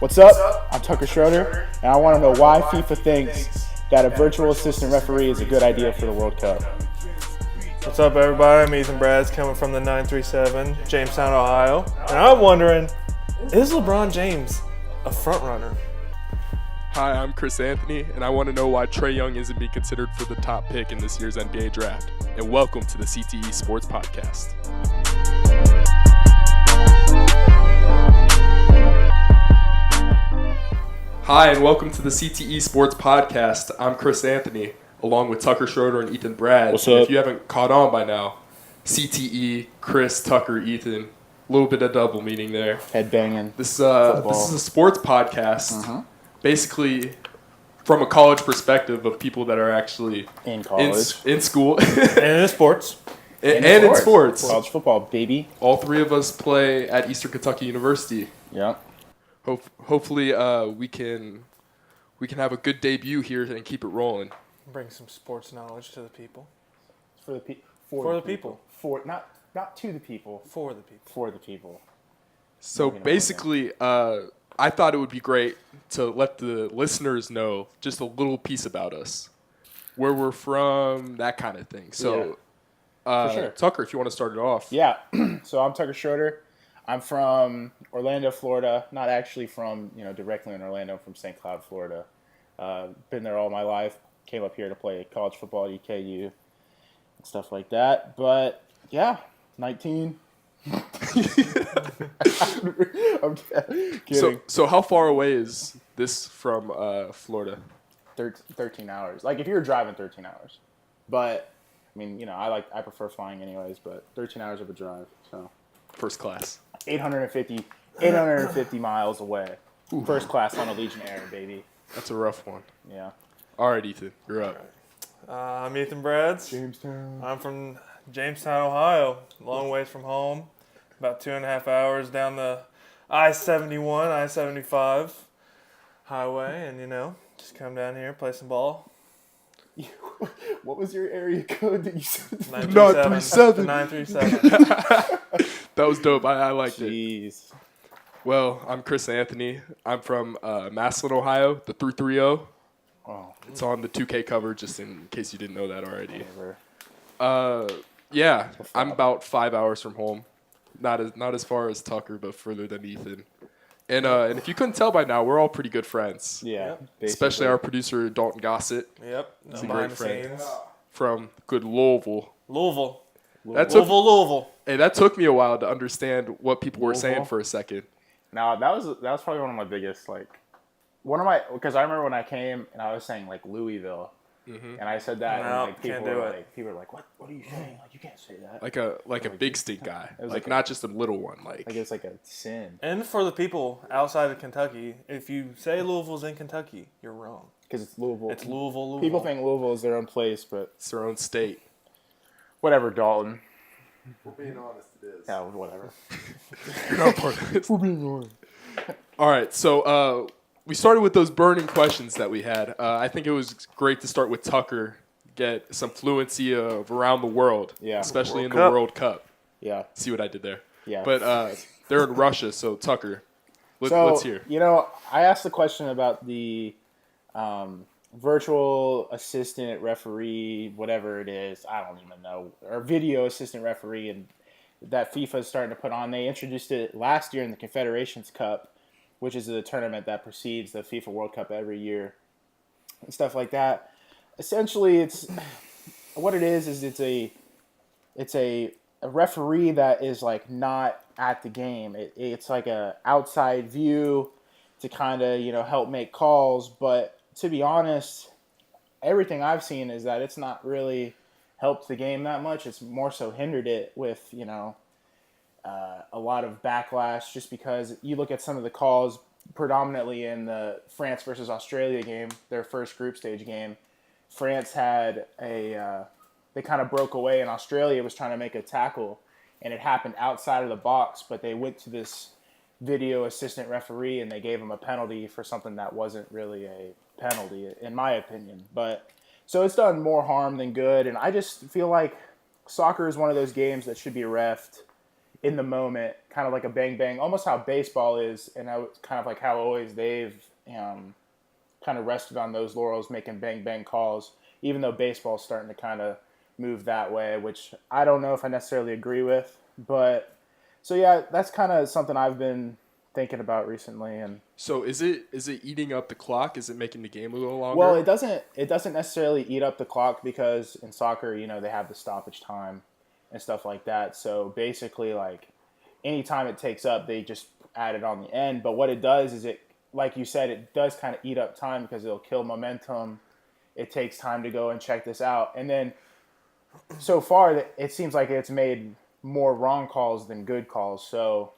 What's up? I'm Tucker Schroeder, and I want to know why FIFA thinks that a virtual assistant referee is a good idea for the World Cup. What's up, everybody? I'm Ethan Brads, coming from the 937, Jamestown, Ohio. And I'm wondering, is LeBron James a frontrunner? Hi, I'm Chris Anthony, and I want to know why Trae Young isn't being considered for the top pick in this year's NBA draft. And welcome to the CTE Sports Podcast. Hi, and welcome to the CTE Sports Podcast. I'm Chris Anthony, along with Tucker Schroeder and Ethan Brad. What's up? If you haven't caught on by now, CTE, Chris, Tucker, Ethan. A little bit of double meaning there. Headbanging. This is a sports podcast, basically from a college perspective of people that are actually In college. in school, And in sports. and in sports. College football, baby. All three of us play at Eastern Kentucky University. Yeah. Hopefully, we can have a good debut here and keep it rolling. Bring some sports knowledge to the people. For the people. For the people. Not to the people. For the people. For the people. So basically, I thought it would be great to let the listeners know just a little piece about us, where we're from, that kind of thing. So, For sure. Tucker, if you want to start it off. Yeah. So I'm Tucker Schroeder. I'm from Orlando, Florida. Not actually from, directly in Orlando. I'm from St. Cloud, Florida. Been there all my life. Came up here to play college football at EKU and stuff like that. But, yeah, 19. I'm kidding. So how far away is this from Florida? 13 hours. Like, if you were driving, 13 hours. But, I mean, I prefer flying anyways, but 13 hours of a drive, so. First class. 850 miles away. Ooh. First class on a Legion Air, baby. That's a rough one. Yeah. All right, Ethan, you're up. I'm Ethan Brads. Jamestown. I'm from Jamestown, Ohio. Long ways from home. About 2.5 hours down the I-71, I-75 highway. And, just come down here, play some ball. What was your area code that you said? 937. 937. That was dope. I liked it. Jeez. Well, I'm Chris Anthony. I'm from Massillon, Ohio, the 330. Oh. It's on the 2K cover, just in case you didn't know that already. Whatever. Yeah, I'm about 5 hours from home. Not as far as Tucker, but further than Ethan. And if you couldn't tell by now, we're all pretty good friends. Yeah. Especially our producer, Dalton Gossett. Yep. He's a Behind great the friend. scenes. From good Louisville. Louisville. Louisville. Hey, that took me a while to understand what people were saying for a second. Now, that was probably one of my biggest, because I remember when I came and I was saying, Louisville. Mm-hmm. And I said that, and people were like, "What are you saying? Like, you can't say that." Like a big stink guy, like not just a little one. Like it's like a sin. And for the people outside of Kentucky, if you say Louisville's in Kentucky, you're wrong. Because it's Louisville. It's Louisville. People think Louisville is their own place, but it's their own state. Whatever, Dalton. We're being honest, it is. Yeah, whatever. You're not part of this. We're being honest. All right, so we started with those burning questions that we had. I think it was great to start with Tucker, get some fluency of around the world, especially in the World Cup. Yeah. See what I did there? Yeah. But they're in Russia, so Tucker, let's hear. I asked the question about the virtual assistant referee, whatever it is, I don't even know, or video assistant referee, and that FIFA is starting to put on. They introduced it last year in the Confederations Cup, which is the tournament that precedes the FIFA World Cup every year, and stuff like that. Essentially, it's a referee that is not at the game. It's like a outside view to kind of help make calls. But to be honest, everything I've seen is that it's not really helped the game that much. It's more so hindered it with a lot of backlash, just because you look at some of the calls predominantly in the France versus Australia game, their first group stage game. France had they kind of broke away, and Australia was trying to make a tackle, and it happened outside of the box, but they went to this video assistant referee and they gave him a penalty for something that wasn't really a penalty, in my opinion. But so it's done more harm than good, and I just feel like soccer is one of those games that should be reffed in the moment, kind of like a bang bang, almost how baseball is, and kind of like how always they've kind of rested on those laurels, making bang bang calls, even though baseball's starting to kind of move that way, which I don't know if I necessarily agree with. But so yeah, that's kind of something I've been thinking about recently. And so is it eating up the clock? Is it making the game a little longer? Well, it doesn't necessarily eat up the clock, because in soccer, they have the stoppage time and stuff like that. So basically, like, any time it takes up, they just add it on the end. But what it does is, it, like you said, it does kind of eat up time, because it'll kill momentum. It takes time to go and check this out. And then so far, it seems like it's made more wrong calls than good calls. So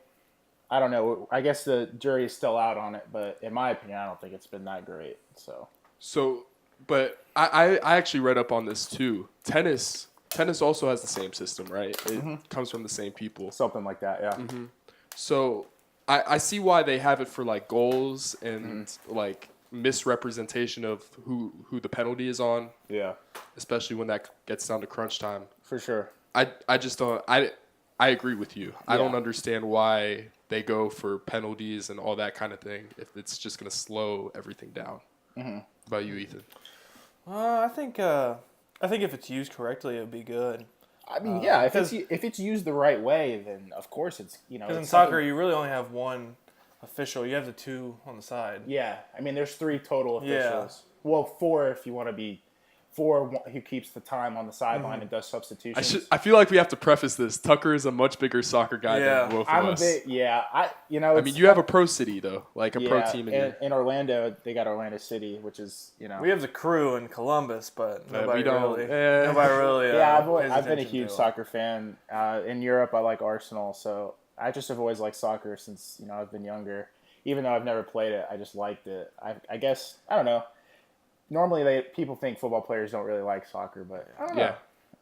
I don't know. I guess the jury is still out on it. But in my opinion, I don't think it's been that great. So but I actually read up on this too. Tennis also has the same system, right? It comes from the same people. Something like that, yeah. Mm-hmm. So I see why they have it for like goals and like misrepresentation of who the penalty is on. Yeah. Especially when that gets down to crunch time. For sure. I just don't. I agree with you. I don't understand why they go for penalties and all that kind of thing if it's just going to slow everything down. Mm-hmm. What about you, Ethan? I think if it's used correctly, it would be good. I mean, yeah, if it's used the right way, then of course it's Because in soccer, you really only have one official. You have the two on the side. Yeah, I mean, there's 3 total officials. Yeah. Well, 4 if you want to be 4 who keeps the time on the sideline and does substitutions. I feel like we have to preface this. Tucker is a much bigger soccer guy than both of us. I mean, you have a pro city though, like a pro team in Orlando. They got Orlando City, which is We have the Crew in Columbus, but nobody we don't. Really. Nobody really. I've been a huge soccer fan. In Europe, I like Arsenal, so I just have always liked soccer since I've been younger. Even though I've never played it, I just liked it. I guess I don't know. Normally, people think football players don't really like soccer, but I don't know.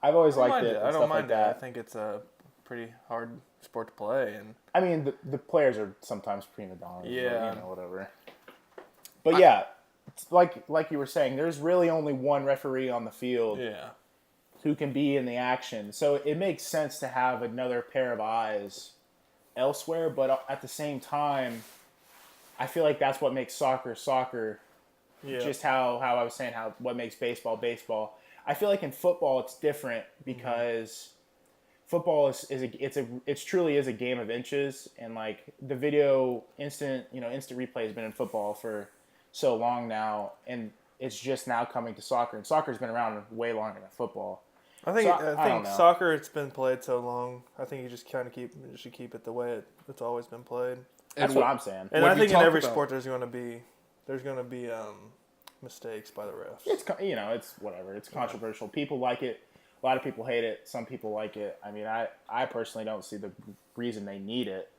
I've always liked it. I don't mind it. I think it's a pretty hard sport to play, and I mean the players are sometimes prima donnas. Yeah, but, whatever. But yeah, it's like you were saying, there's really only one referee on the field. Yeah. Who can be in the action? So it makes sense to have another pair of eyes elsewhere, but at the same time, I feel like that's what makes soccer. Yeah. Just how I was saying what makes baseball. I feel like in football it's different because football it's truly is a game of inches, and like the video instant replay has been in football for so long now, and it's just now coming to soccer, and soccer's been around way longer than football. I think soccer, it's been played so long. I think you just kind of should keep it the way it's always been played. That's what I'm saying. And I think in every sport there's going to be mistakes by the refs. It's whatever. It's controversial. People like it. A lot of people hate it. Some people like it. I mean, I personally don't see the reason they need it.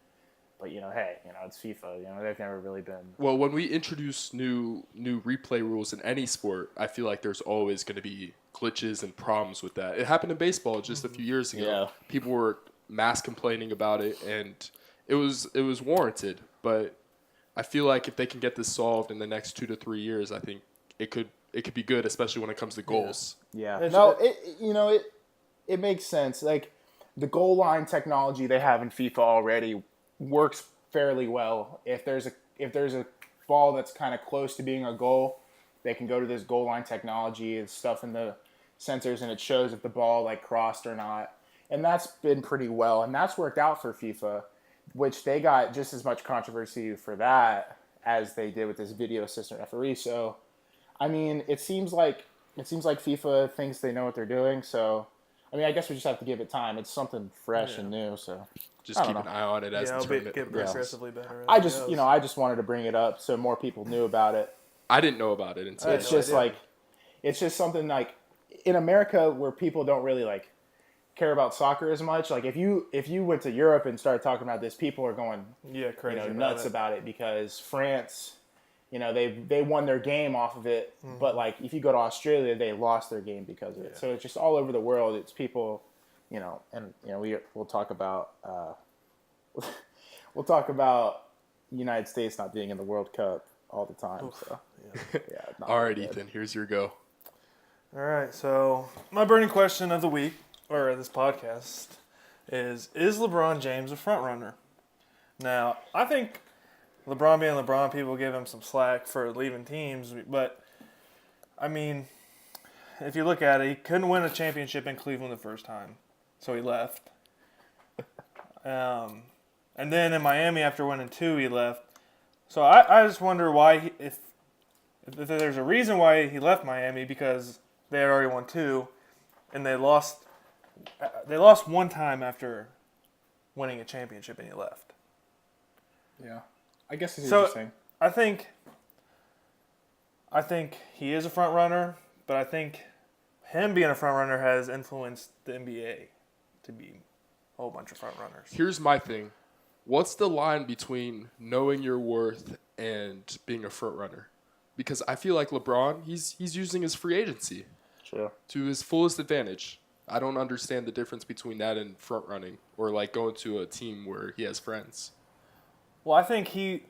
But hey, it's FIFA. They've never really been. Well, when we introduce new replay rules in any sport, I feel like there's always going to be glitches and problems with that. It happened in baseball just a few years ago. Yeah. People were mass complaining about it, and it was warranted. But I feel like if they can get this solved in the next 2 to 3 years, I think it could be good, especially when it comes to goals. Yeah. It makes sense. Like the goal line technology they have in FIFA already works fairly well. If there's a ball that's kind of close to being a goal, they can go to this goal line technology and stuff in the sensors, and it shows if the ball like crossed or not. And that's been pretty well, and that's worked out for FIFA, which they got just as much controversy for that as they did with this video assistant referee. So, I mean, it seems like FIFA thinks they know what they're doing. So, I mean, I guess we just have to give it time. It's something fresh and new. So, just keep an eye on it as the tournament get progressively better. I just wanted to bring it up so more people knew about it. I didn't know about it until it's just something like in America where people don't really like care about soccer as much. Like if you went to Europe and started talking about this, people are going crazy nuts about it because France, they won their game off of it. Mm-hmm. But like if you go to Australia, they lost their game because of it. So it's just all over the world. It's people, we'll talk about United States not being in the World Cup all the time. Oof. So all right, Ethan, here's your go. All right, so my burning question of the week, or this podcast, is LeBron James a front runner? Now, I think LeBron being LeBron, people give him some slack for leaving teams, but I mean, if you look at it, he couldn't win a championship in Cleveland the first time, so he left. And then in Miami, after winning 2, he left. So I just wonder why, if there's a reason why he left Miami, because they had already won 2, and they lost one time after winning a championship, and he left. Yeah, I guess it's So interesting. I think he is a front runner, but I think him being a front runner has influenced the NBA to be a whole bunch of front runners. Here's my thing. What's the line between knowing your worth and being a front runner? Because I feel like LeBron, he's using his free agency to his fullest advantage. I don't understand the difference between that and front running or like going to a team where he has friends. Well, I think he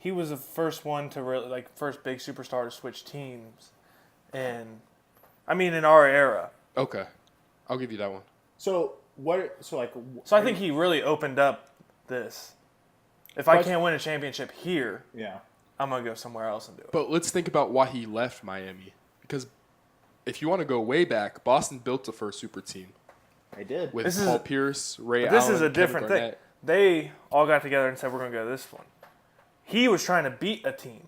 was the first one to really, like, first big superstar to switch teams, and I mean in our era. Okay, I'll give you that one. So what? So I think he really opened up this. If I can't win a championship here, I'm gonna go somewhere else and do it. But let's think about why he left Miami. Because if you want to go way back, Boston built the first super team. They did. With Paul Pierce, Ray Allen, This is a Kevin different thing. Garnett. They all got together and said, we're going to go to this one. He was trying to beat a team.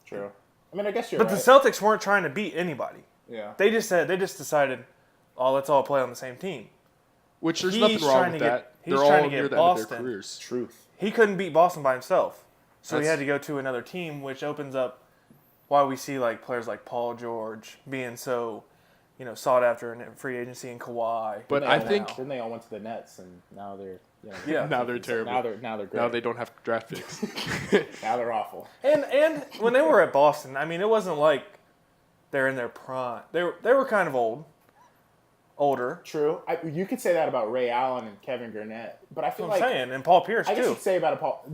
True. I mean, I guess you're But right. the Celtics weren't trying to beat anybody. Yeah. They just decided, oh, let's all play on the same team. Which there's He's nothing trying wrong to with get- that. he's They're trying all to near get the end of their Boston. careers. Truth. He couldn't beat Boston by himself. So he That's- had to go to another team, which opens up why we see like players like Paul George being so, sought after in free agency and Kawhi. But I think then they all went to the Nets, and now they're Yeah. now they're terrible. Now they're great. Now they don't have draft picks. Now they're awful. And when they were at Boston, I mean, it wasn't like they're in their prime. They were kind of older. True. You could say that about Ray Allen and Kevin Garnett, but I feel That's what I'm like saying, and Paul Pierce I guess too. you'd say about Paul.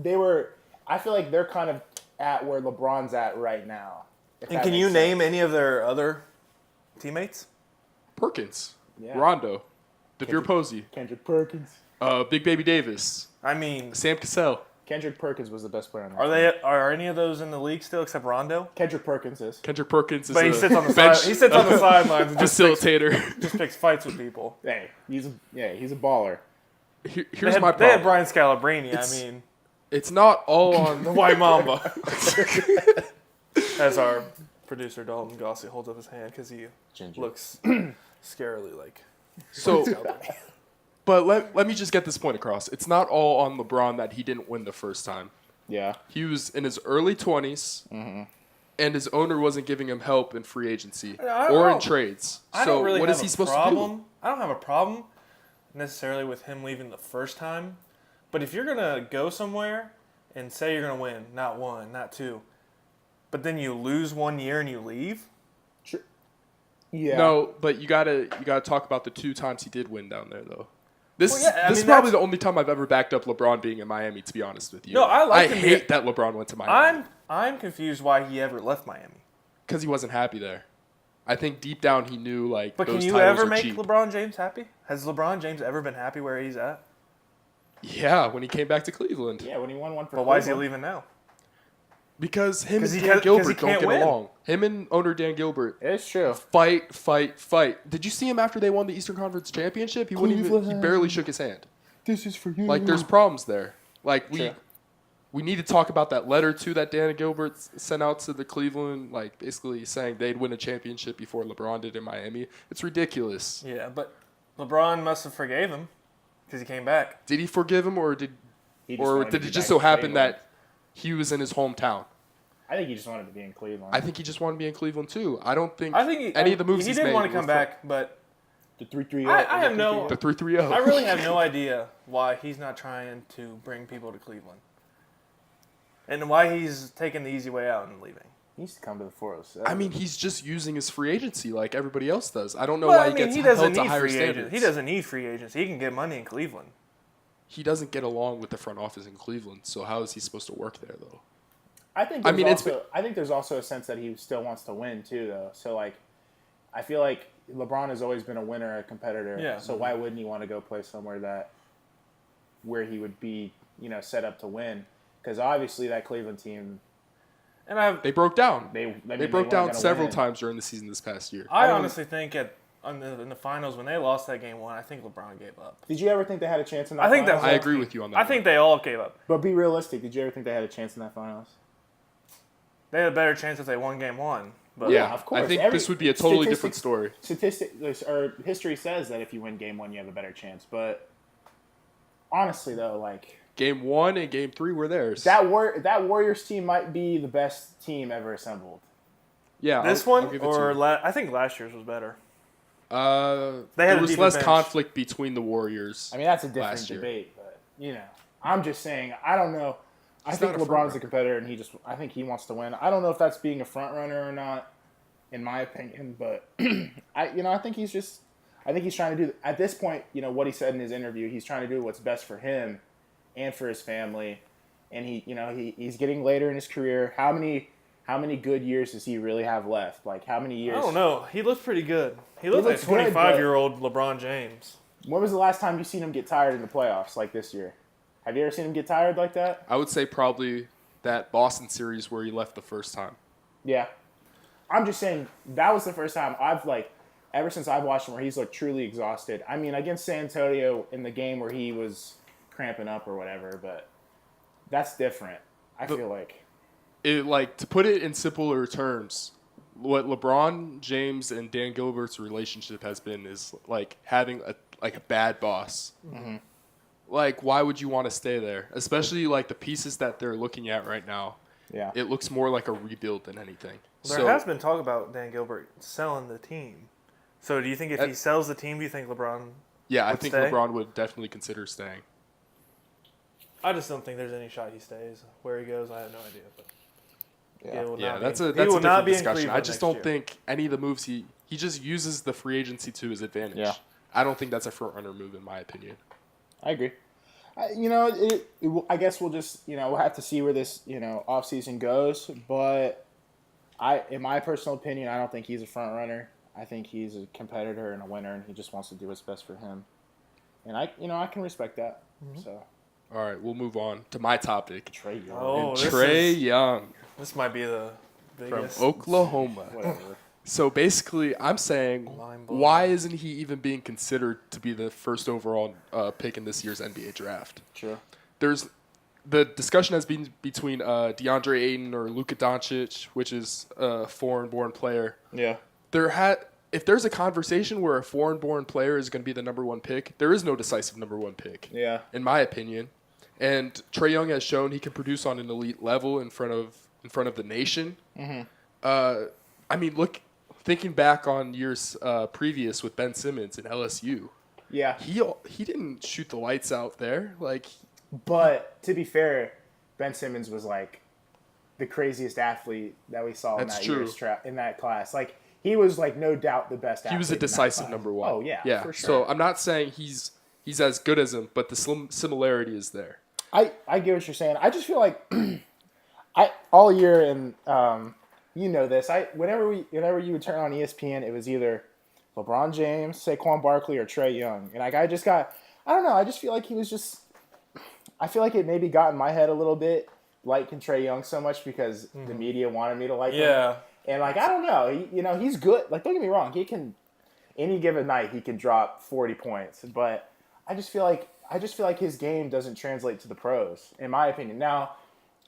I feel like they're kind of at where LeBron's at right now. And can you name any of their other teammates? Perkins, Yeah. Rondo, DeVere Posey, Kendrick Perkins? Big Baby Davis, I mean, Sam Cassell. Kendrick Perkins was the best player on that team. are any of those in the league still excext Rondo? Kendrick Perkins is. Kendrick Perkins is But he a sits on the bench side. He sits on the sidelines and facilitator. just picks fights with people. Hey, he's a baller. Here's my They had problem. Brian Scalabrine. It's- I mean, It's not all on. the White Mamba. As our producer Dalton Gossett holds up his hand because he Ginger. looks scarily like. So, but let me just get this point across. It's not all on LeBron that he didn't win the first time. Yeah. He was in his early 20s, and his owner wasn't giving him help in free agency I or in don't- trades. I So don't really what have is he a supposed problem. to do? I don't have a problem necessarily with him leaving the first time, but if you're gonna go somewhere and say you're gonna win, not 1, not 2, but then you lose 1 year and you leave, Yeah. No, but you gotta talk about the 2 times he did win down there, though. This Well, yeah, I this mean, is probably that's- the only time I've ever backed up LeBron being in Miami. To be honest with you, No, I like him hate being- that LeBron went to Miami I'm confused why he ever left Miami. because he wasn't happy there. I think deep down he knew like. But those can you titles ever are make cheap. LeBron James happy? Has LeBron James ever been happy where he's at? Yeah, when he came back to Cleveland. Yeah, when he won one for But why is he Cleveland. leaving now? Because him 'Cause and he Dan can't- 'cause he Gilbert don't can't get win. along. Him and owner Dan Gilbert It's true. fight. Did you see him after they won the Eastern Conference Championship? He wouldn't even. He barely shook his hand. This is for you. Like there's problems there. Like Sure. we need to talk about that letter too that Dan Gilbert sent out to the Cleveland, like basically saying they'd win a championship before LeBron did in Miami. It's ridiculous. Yeah, but LeBron must have forgave him because he came back. Did he forgive him, or did He just wanted to it be just back so in happen Cleveland. that he was in his hometown? I think he just wanted to be in Cleveland. I think he just wanted to be in Cleveland too. I don't think, I think any of the moves he he's didn't made want to were come back, but the 3-3. I have no- the 3-3-0. I really have no idea why he's not trying to bring people to Cleveland. And why he's taking the easy way out and leaving. He needs to come to the 407. I mean, he's just using his free agency like everybody else does. I don't know Well, why I he mean, gets he held doesn't to need higher free standards. agents. He doesn't need free agents. He can get money in Cleveland. He doesn't get along with the front office in Cleveland, so how is he supposed to work there, though? I think there's also a sense that he still wants to win too, though. So like, I feel like LeBron has always been a winner, a competitor. Yeah. So why wouldn't he want to go play somewhere where he would be, set up to win? Because obviously that Cleveland team, And They broke down. they They broke weren't down gonna several win. times during the season this past year. I honestly think in the finals when they lost that game 1, I think LeBron gave up. Did you ever think they had a chance in that? I think finals? I agree with you on that. I think they all gave up. But be realistic. Did you ever think they had a chance in that finals? They had a better chance if they won game 1. But Yeah, of course. I think this would be a totally different story. History says that if you win game 1, you have a better chance. But honestly, though, like Game 1 and Game 3 were theirs. that Warriors team might be the best team ever assembled. Yeah, this I'll one give it to or you. I think last year's was better. They had there a was deeper less bench. conflict between the Warriors. I mean, that's a different Last year. debate. But I'm just saying. I don't know. I He's think not a LeBron's front-runner. a competitor, and I think he wants to win. I don't know if that's being a front runner or not, in my opinion. But I think he's trying to do at this point. What he said in his interview. He's trying to do what's best for him and for his family. And he's getting later in his career. How many good years does he really have left? Like how many years? I don't know. He looks pretty good. He looks like looks good, 25-year-old LeBron James. When was the last time you seen him get tired in the playoffs like this year? Have you ever seen him get tired like that? I would say probably that Boston series where he left the first time. Yeah. I'm just saying that was the first time ever since I've watched him where he's looked truly exhausted. I mean, against San Antonio in the game where he was cramping up or whatever, but that's different. I feel like. To put it in simpler terms, what LeBron James and Dan Gilbert's relationship has been is like having a bad boss. Mm-hmm. Like, why would you want to stay there? Especially like the pieces that they're looking at right now. Yeah. It looks more like a rebuild than anything. There has been talk about Dan Gilbert selling the team. So do you think if he sells the team, do you think LeBron Yeah, I would think stay? LeBron would definitely consider staying. I just don't think there's any shot he stays. Where he goes, I have no idea. But Yeah, that's a he will different not be in discussion. I Cleveland just next don't year. think any of the moves he just uses the free agency to his advantage. Yeah. I don't think that's a front runner move in my opinion. I agree. I guess we'll just, we'll have to see where this, offseason goes. But in my personal opinion, I don't think he's a front runner. I think he's a competitor and a winner, and he just wants to do what's best for him. And I can respect that. Mm-hmm. So All right, we'll move on to my topic. Trae Young, Oh, this Trae Young This might be the from biggest. Oklahoma. whatever. So basically, I'm saying, Mind-blowing. why isn't he even being considered to be the first overall pick in this year's NBA draft? True. The discussion has been between DeAndre Ayton or Luka Doncic, which is a foreign-born player. Yeah. If there's a conversation where a foreign-born player is going to be the number one pick, there is no decisive number one pick, Yeah. in my opinion. And Trae Young has shown he can produce on an elite level in front of the nation. Mm-hmm. Thinking back on years previous with Ben Simmons and LSU, Yeah. he didn't shoot the lights out there. Like, But to be fair, Ben Simmons was like the craziest athlete that we saw in That's that true. in that class. Like he was like no doubt the best athlete. he was a in that decisive class. number one. Oh yeah, yeah. for sure. So I'm not saying he's as good as him, but the similarity is there. I get what you're saying. I just feel like all year and this. Whenever you would turn on ESPN, it was either LeBron James, Saquon Barkley, or Trae Young. And I just don't know. I just feel like he was just. I feel like it maybe got in my head a little bit liking Trae Young so much because the media wanted me to like him. Yeah. And I don't know. He's good. Like don't get me wrong, he can any given night he can drop 40 points, but I just feel like his game doesn't translate to the pros, in my opinion. Now,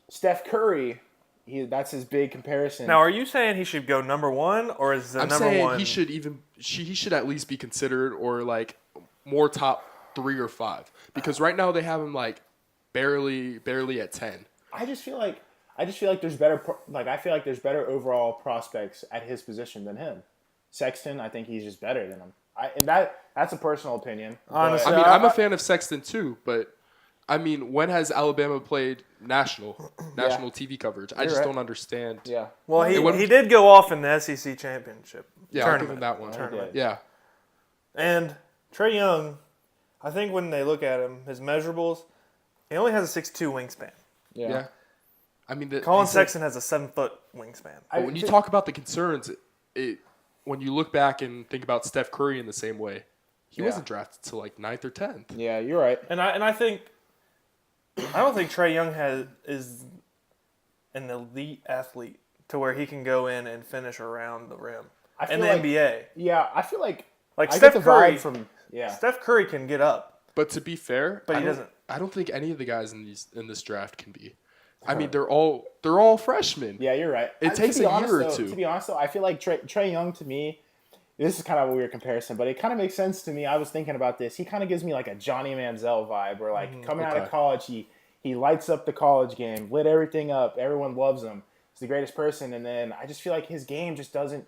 Steph Curry, that's his big comparison. Now, are you saying he should go number one, or is the I'm number saying one? he should at least be considered or like more top 3 or 5 because right now they have him like barely at 10. I just feel like there's better I feel like there's better overall prospects at his position than him. Sexton, I think he's just better than him. That's a personal opinion. Honestly, but- I mean, I'm a fan of Sexton too, but I mean, when has Alabama played national TV coverage? I just right. don't understand. yeah. well, wouldn't- he did go off in the SEC championship. Yeah, I'll give tournament. him that one. Tournament. Yeah. And Trae Young, I think when they look at him, his measurables, he only has a 6'2" wingspan. Yeah. I mean, Colin Sexton has a 7-foot wingspan. but when you talk about the concerns, when you look back and think about Steph Curry in the same way, he Yeah. wasn't drafted till like 9th or 10th. Yeah, you're right. And I think I don't think Trae Young is an elite athlete to where he can go in and finish around the rim in the NBA. Yeah, I feel like Like I Steph get the Curry vibe from Steph Curry can get up, But to be fair, but he doesn't. I don't think any of the guys in this draft can be. I mean, they're all freshmen. Yeah, you're right. It takes a year or two. To be honest, though, I feel like Trae Young to me, this is kind of a weird comparison, but it kind of makes sense to me. I was thinking about this. He kind of gives me like a Johnny Manziel vibe, where like coming out of college, he lights up the college game, lit everything up. Everyone loves him. He's the greatest person. And then I just feel like his game just doesn't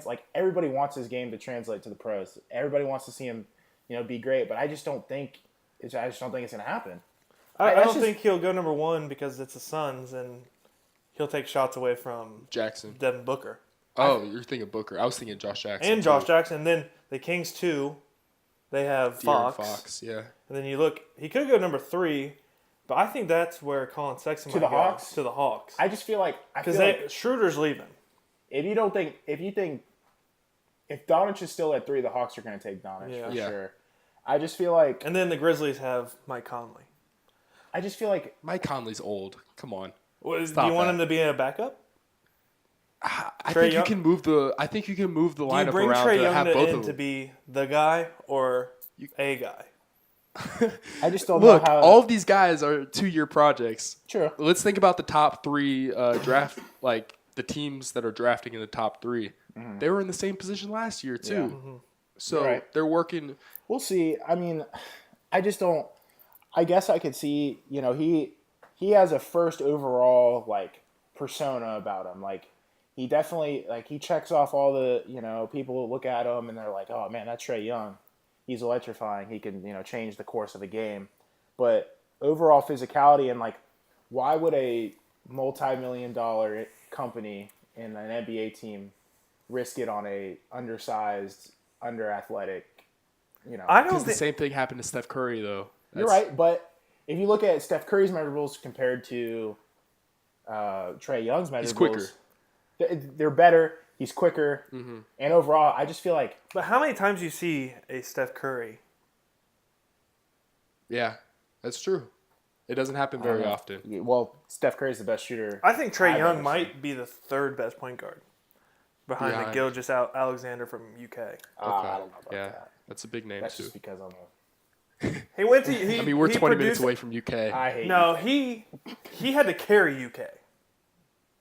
like everybody wants his game to translate to the pros. Everybody wants to see him, be great. But I just don't think it's going to happen. I don't think he'll go number 1 because it's the Suns and he'll take shots away from Jackson. Devin Booker. Oh, you're thinking Booker. I was thinking Josh Jackson. And Josh Jackson. And then the Kings 2, they have Fox. Yeah. And then you look, he could go number 3, but I think that's where Colin Sexton might go. Hawks? To the Hawks. I just feel like Schroeder's leaving. if you think if Doncic is still at 3, the Hawks are going to take Doncic for sure. I just feel like, And then the Grizzlies have Mike Conley. I just feel like Mike Conley's old. Come on. Do you Stop want that. him to be a backup? I think you can move the lineup Do you bring around Trae to Young have both in of to them. be the guy or a guy? I just don't Look, know how. all of these guys are 2-year projects. True. Let's think about the top 3 draft, like the teams that are drafting in the top 3. They were in the same position last year too. Yeah. So Right. they're working. We'll see. I mean, I just don't. I guess I could see. He has a first overall like persona about him. Like he definitely he checks off all the people who look at him and they're like, oh man, that's Trae Young. He's electrifying. He can change the course of a game. But overall physicality and why would a multi-million-dollar company in an NBA team risk it on a undersized, under-athletic? I don't Because the think. same thing happened to Steph Curry though. You're right, but if you look at Steph Curry's measurables compared to Trae Young's measurables, He's quicker. They're better. He's quicker, and overall, I just feel like But how many times do you see a Steph Curry? Yeah, that's true. It doesn't happen very often. well, Steph Curry's the best shooter. I think Trae I've Young ever might be the 3rd best point guard behind the Behind. Gilgeous Alexander from UK. I don't know about Yeah, that. that's a big name That's too. just because I'm He went to. He, I mean, we're he 20 minutes produced- away from UK. I hate No, UK. he had to carry UK.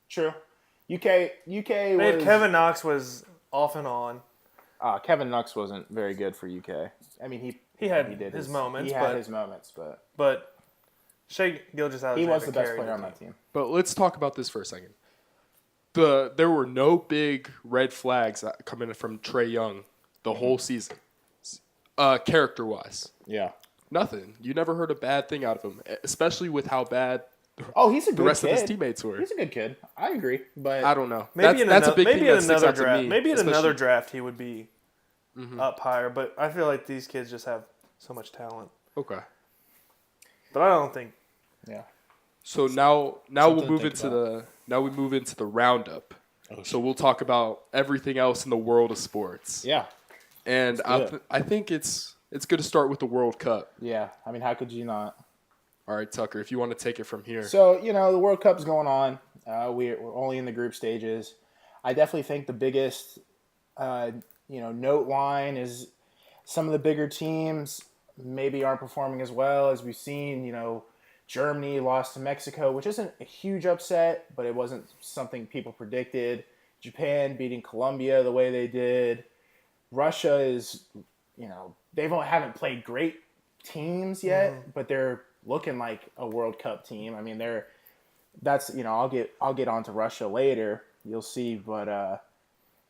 True. UK They was had Kevin Knox was off and on. Kevin Knox wasn't very good for UK. I mean, He had he did his moments, He had but- his moments, but But Shea Gilgeous he Alexander was the best carried player on the that team. team. But let's talk about this for a second. There were no big red flags coming from Trae Young the whole season, character-wise. Yeah. Nothing. You never heard a bad thing out of him, especially with how bad Oh, he's a good the rest kid. of his teammates were. He's a good kid. I agree, but I don't know. Maybe That's a big thing maybe in that sticks another out to draft. me. Maybe in another especially- draft he would be up higher. But I feel like these kids just have so much talent. Okay. But I don't think. yeah. So now Something we'll to move think into the roundup. So we'll talk about everything else in the world of sports. Yeah. And I think it's good to start with the World Cup. Yeah. I mean, how could you not? All right, Tucker, if you want to take it from here. So, the World Cup's going on. We're only in the group stages. I definitely think the biggest, note line is some of the bigger teams maybe aren't performing as well as we've seen. Germany lost to Mexico, which isn't a huge upset, but it wasn't something people predicted. Japan beating Colombia the way they did. Russia is, they haven't played great teams yet, but they're looking like a World Cup team. I mean, I'll get onto Russia later. You'll see, but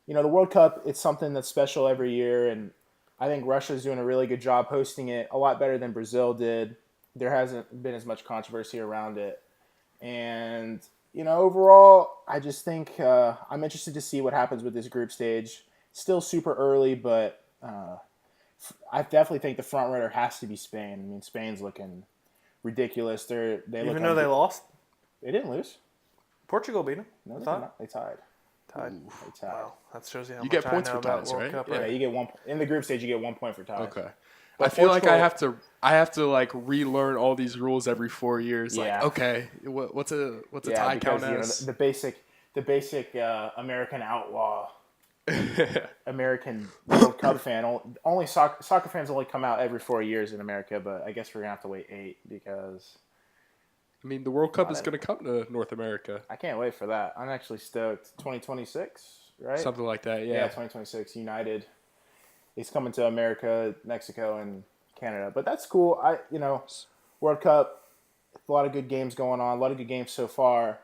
the World Cup, it's something that's special every year, and I think Russia's doing a really good job hosting it, a lot better than Brazil did. There hasn't been as much controversy around it, and overall, I just think I'm interested to see what happens with this group stage. Still super early, but I definitely think the front runner has to be Spain. I mean, Spain's looking ridiculous. They Even though they lost, they didn't lose. Portugal beat them. No, I they thought. did not. They tied. Tied. Tied. Wow, that shows you how You much get I points know for about ties, World right? Cup. Yeah, you get 1 in the group stage. You get 1 point for ties. Okay. But I feel like I Portugal- have to like relearn all these rules every 4 years. Yeah. Like, okay, what's a Yeah, tie because count as? the basic American outlaw, American World Cup fan. Only soccer fans only come out every 4 years in America, but I guess we're gonna have to wait 8 because I mean, the World Cup is going to come to North America. I can't wait for that. I'm actually stoked. 2026, right? Something like that, yeah. 2026. United. He's coming to America, Mexico, and Canada. But that's cool. World Cup, a lot of good games going on. A lot of good games so far.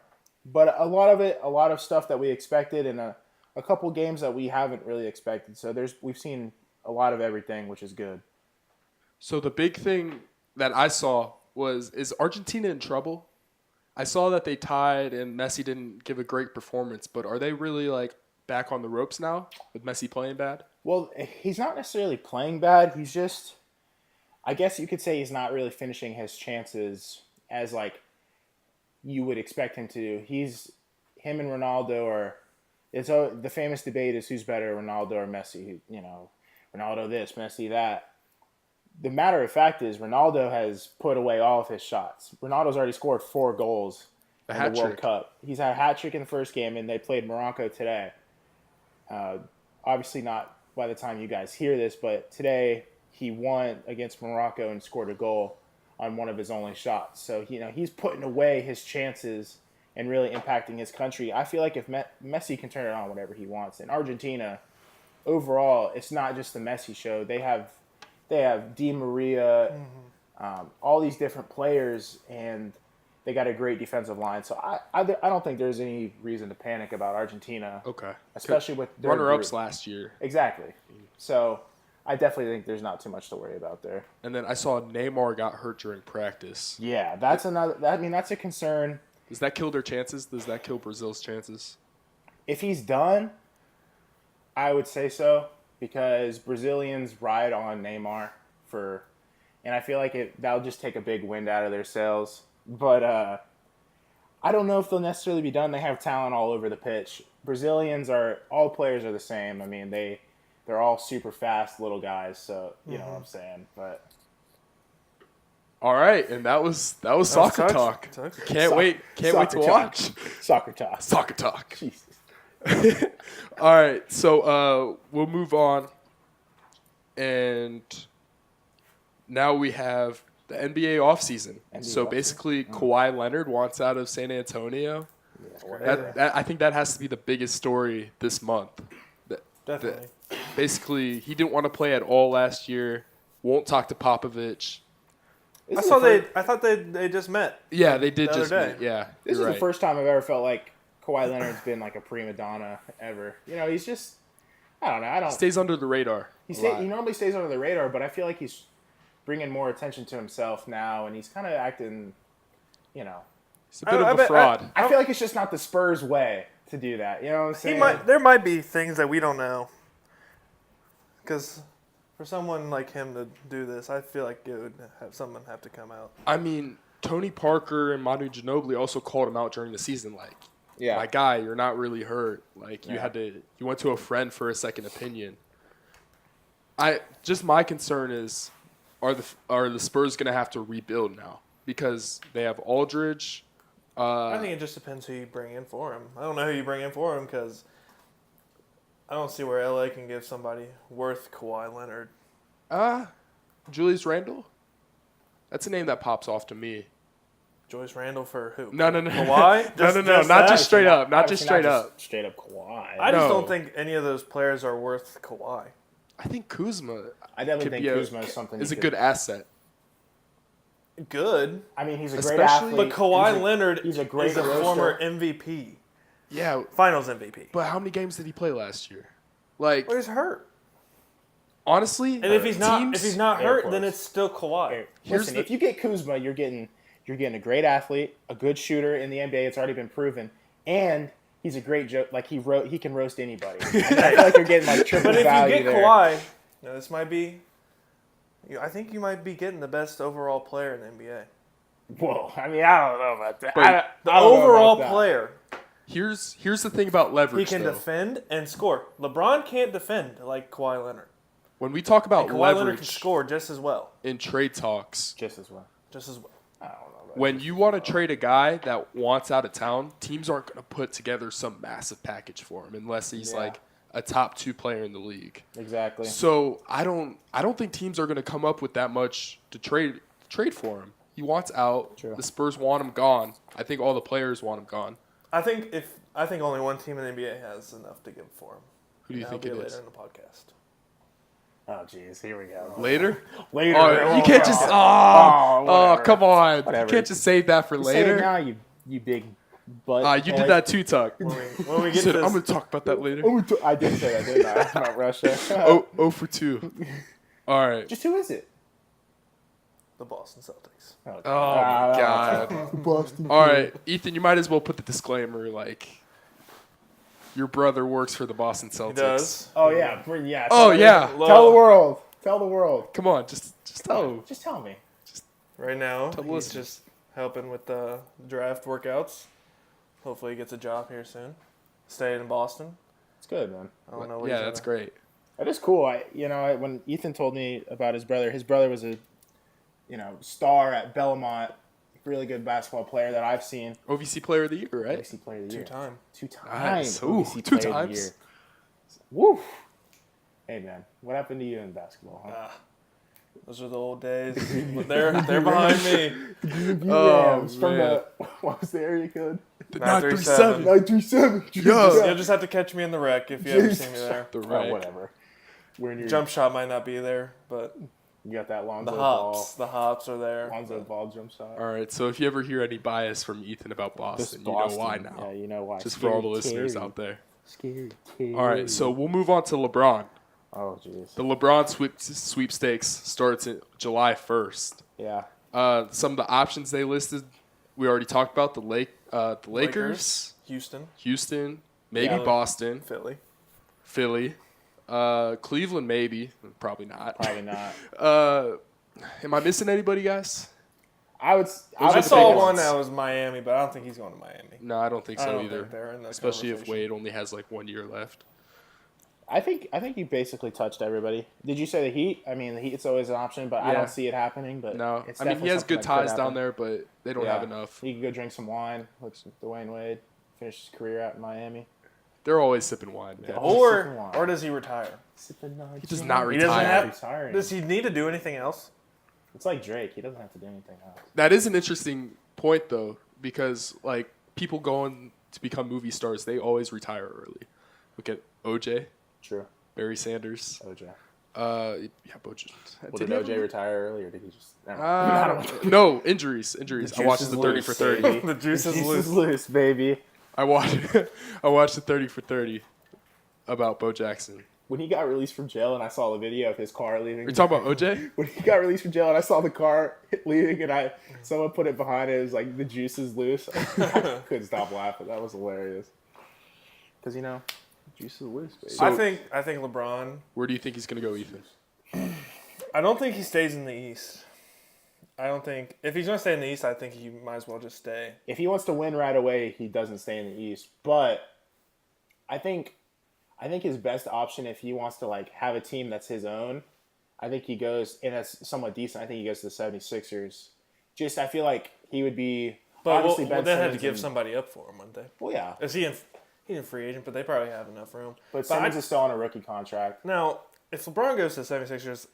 But a lot of stuff that we expected, and a couple games that we haven't really expected. So we've seen a lot of everything, which is good. So the big thing that I saw is Argentina in trouble? I saw that they tied and Messi didn't give a great performance, but are they really like back on the ropes now with Messi playing bad? Well, he's not necessarily playing bad. He's just, I guess you could say he's not really finishing his chances as like you would expect him to. Him and Ronaldo are. The famous debate is who's better, Ronaldo or Messi. Ronaldo this, Messi that. The matter of fact is Ronaldo has put away all of his shots. Ronaldo's already scored 4 goals in the World Cup. He's had a hat trick in the first game, and they played Morocco today. Obviously not by the time you guys hear this, but today he won against Morocco and scored a goal on one of his only shots. So he's putting away his chances and really impacting his country. I feel like if Messi can turn it on whenever he wants, and Argentina overall, it's not just the Messi show. They have Di Maria, all these different players, and they got a great defensive line. So I don't think there's any reason to panic about Argentina. Okay. Especially with their runner-ups group. last year. Exactly. So I definitely think there's not too much to worry about there. And then I saw Neymar got hurt during practice. Yeah, that's a concern. Does that kill their chances? Does that kill Brazil's chances? If he's done, I would say so, because Brazilians ride on Neymar and I feel like that'll just take a big wind out of their sails. But I don't know if they'll necessarily be done. They have talent all over the pitch. All players are the same. I mean, they're all super fast little guys, so you know what I'm saying. But all right, and that was soccer talk. Can't wait to watch. Soccer talk. Soccer talk. Jesus. All right, so we'll move on, and now we have the NBA offseason. So basically, Kawhi Leonard wants out of San Antonio. I think that has to be the biggest story this month. Definitely. Basically, he didn't want to play at all last year. Won't talk to Popovich. I thought they just met. Yeah, they did the just other day. meet. Yeah, This is right. the first time I've ever felt like Kawhi Leonard's been like a prima donna ever. He's just, I don't know. Stays under the radar. He normally stays under the radar, but I feel like he's bringing more attention to himself now, and he's kind of acting, He's a bit of a fraud. I feel like it's just not the Spurs way to do that. You know what I'm saying? There might be things that we don't know. Because for someone like him to do this, I feel like it would have to come out. I mean, Tony Parker and Manu Ginobili also called him out during the season. Like, Yeah. my guy, you're not really hurt. Like, you went to a friend for a second opinion. My concern is, are the Spurs going to have to rebuild now? Because they have Aldridge. I think it just depends who you bring in for him. I don't know who you bring in for him because I don't see where LA can give somebody worth Kawhi Leonard. Julius Randle? That's a name that pops off to me. Julius Randle for who? No. Kawhi? No. Not just straight up. Not just straight up. Straight up Kawhi. I just don't think any of those players are worth Kawhi. I think Kuzma. I definitely think Kuzma is something. Is a good asset. Good. I mean, he's a Especially- great athlete. But Kawhi Leonard he's a great is a roaster. former MVP. Yeah, Finals MVP. but how many games did he play last year? Like, Well, he's hurt. honestly, And if he's not Air hurt, quotes. then it's still Kawhi. Listen, if you get Kuzma, you're getting a great athlete, a good shooter in the NBA. It's already been proven, and he's a great joke. Like he can roast anybody. I feel like you're getting like triple But if value you get there. Kawhi, this might be. I think you might be getting the best overall player in the NBA. Whoa, I mean, I don't know about that. But The I don't know overall about that. player Here's the thing about leverage. He can defend and score. LeBron can't defend like Kawhi Leonard. When we talk about Kawhi leverage Leonard can score just as well. in trade talks, Just as well. I don't know. when you want to trade a guy that wants out of town, teams aren't going to put together some massive package for him unless he's like a top 2 player in the league. Exactly. So I don't think teams are going to come up with that much to trade for him. He wants out. True. The Spurs want him gone. I think all the players want him gone. I think only one team in the NBA has enough to give for him. Who do you think it later is? in the podcast. Oh, jeez. Here we go. Later? Later. Oh, you can't just. whatever. Come on. Whatever. You can't just save that for You say it later. now, you big butt. You did that too, Tuck. When we You get said, to I'm this, going to talk about that later. I did say that, didn't I? About Russia. Oh for 2. All right. Just who is it? the Boston Celtics. Oh, my God. Boston. All right, Ethan, you might as well put the disclaimer, like, your brother works for the Boston Celtics. He does. Oh, yeah. Yeah. Oh, yeah. Tell the world. Tell the world. Come on, just tell. Just tell me. Right now, Tell the he's listeners. just helping with the draft workouts. Hopefully he gets a job here soon. Staying in Boston. It's good, man. I don't know what Yeah, he's that's gonna- great. That is cool. When Ethan told me about his brother was a, star at Belmont, really good basketball player that I've seen. OVC Player of the Year, right? OVC player of the year. Two-time. Two times. Nice. Ooh, OVC 2 player of the times. year. Woo. Hey, man. What happened to you in basketball, huh? Those are the old days. But they're behind me. Rams from man. what was the area code? The 937. 937. Yeah. You'll just have to catch me in the wreck if you ever see me there. The Oh, right. whatever. We're in your Jump shot might not be there, but You got that Lonzo the ball. hops are there. Lonzo ball jump shot. All right, so if you ever hear any bias from Ethan about This Boston, you know why now. Yeah, you know why. Just for all the Scary listeners Terry. out there. Scary Terry. All right, so we'll move on to LeBron. Oh, jeez. The LeBron sweepstakes starts in July 1st. Yeah. Some of the options they listed, we already talked about the Lakers, Houston, maybe Yeah. Boston, Philly. Cleveland, maybe, probably not. Probably not. Am I missing anybody, guys? I I would saw think one it's- that was Miami, but I don't think he's going to Miami. No, I don't think I so don't either. think they're in that Especially if conversation. Wade only has like 1 year left. I think you basically touched everybody. Did you say the Heat? I mean, the Heat's always an option, but I Yeah. don't see it happening. But No, it's I mean he definitely has something good that could ties down happen. there, but they don't have enough. He could go drink some wine with Dwayne Wade, finish his career out in Miami. They're always sipping wine, man. Yeah. sipping wine. Or does he retire? He does not He doesn't retire. have. Retiring. Does he need to do anything else? It's like Drake. He doesn't have to do anything else. That is an interesting point, though, because like people going to become movie stars, they always retire early. Look at OJ, True. Barry Sanders. OJ. Yeah, OJ. Well, did OJ retire early, or did he just? I don't know. No, injuries. I juice watched is the 30 loose, for 30. baby. The juice is Jesus loose. loose, baby. I watched the 30 for 30 about Bo Jackson. When he got released from jail, and I saw the video of his car leaving. You're talking about OJ? When he got released from jail, and I saw the car leaving, and someone put it behind it. It was like the juice is loose. I couldn't stop laughing. That was hilarious. Because juice is loose, baby. So- I think LeBron. Where do you think he's gonna go, Ethan? I don't think he stays in the East. I don't think if he's going to stay in the East, I think he might as well just stay. If he wants to win right away, he doesn't stay in the East. But I think his best option, if he wants to have a team that's his own, I think he goes, and that's somewhat decent. I think he goes to the 76ers. Just I feel like he would be But obviously well, Ben they had to Simmons give and- somebody up for him, wouldn't they? Well, yeah, Is he he's a free agent, but they probably have enough room. but Simmons I- is still on a rookie contract. Now, if LeBron goes to the 76ers,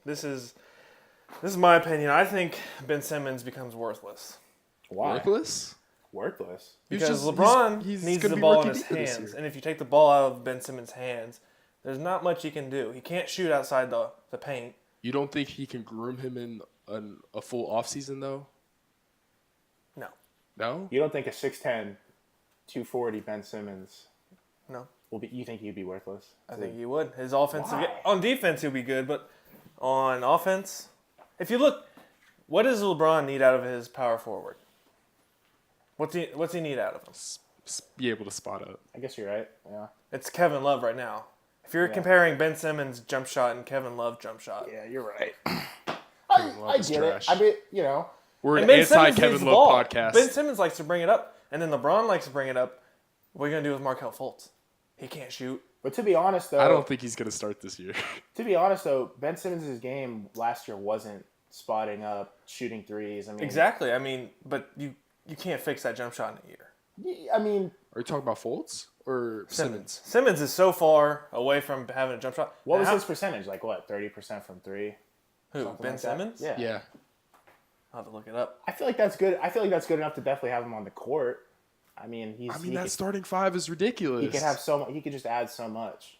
this is my opinion. I think Ben Simmons becomes worthless. Why? Worthless? Worthless. Because LeBron he's needs gonna the be ball in rookie his of the year this hands. year. And if you take the ball out of Ben Simmons' hands, there's not much he can do. He can't shoot outside the paint. You don't think he can groom him in a full offseason, though? No. No? You don't think a 6'10", 240 Ben Simmons No. you think he'd be worthless? I think he would. His offensive Why? on defense he'll be good, but on offense, if you look, what does LeBron need out of his power forward? What's he need out of him? Be able to spot up. I guess you're right. Yeah. It's Kevin Love right now. If you're comparing Ben Simmons' jump shot and Kevin Love jump shot, Yeah, you're right. Love I is get trash. it. I mean, We're and an Ben Simmons needs anti-Kevin the Love ball. podcast. Ben Simmons likes to bring it up, and then LeBron likes to bring it up, What are you gonna do with Markelle Fultz? He can't shoot. But to be honest, though, I don't think he's going to start this year. To be honest, though, Ben Simmons' game last year wasn't spotting up, shooting threes. I mean, Exactly. I mean, but you can't fix that jump shot in a year. I mean, Are you talking about Fultz or Simmons? Simmons is so far away from having a jump shot. what was his percentage? Like what? 30% from three. Who? Something Ben like that? Simmons? Yeah. Yeah. I'll have to look it up. I feel like that's good. I feel like that's good enough to definitely have him on the court. I mean, that starting five is ridiculous. he could have so much. He could just add so much.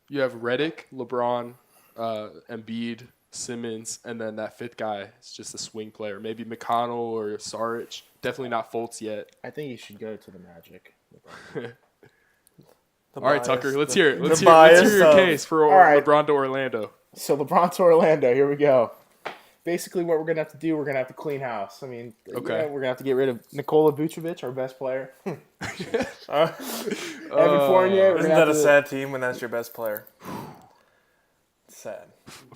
You have Redick, LeBron, Embiid, Simmons, and then that fifth guy is just a swing player. Maybe McConnell or Saric. Definitely not Fultz yet. I think he should go to the Magic. All right, Tucker, let's hear it. Let's bias hear your of- case for All right. LeBron to Orlando. So LeBron to Orlando. Here we go. Basically, what we're gonna have to do, we're gonna have to clean house. I mean, Okay. we're gonna have to get rid of Nikola Vucevic, our best player. Evan Fournier. Isn't that a sad team when that's your best player? Sad.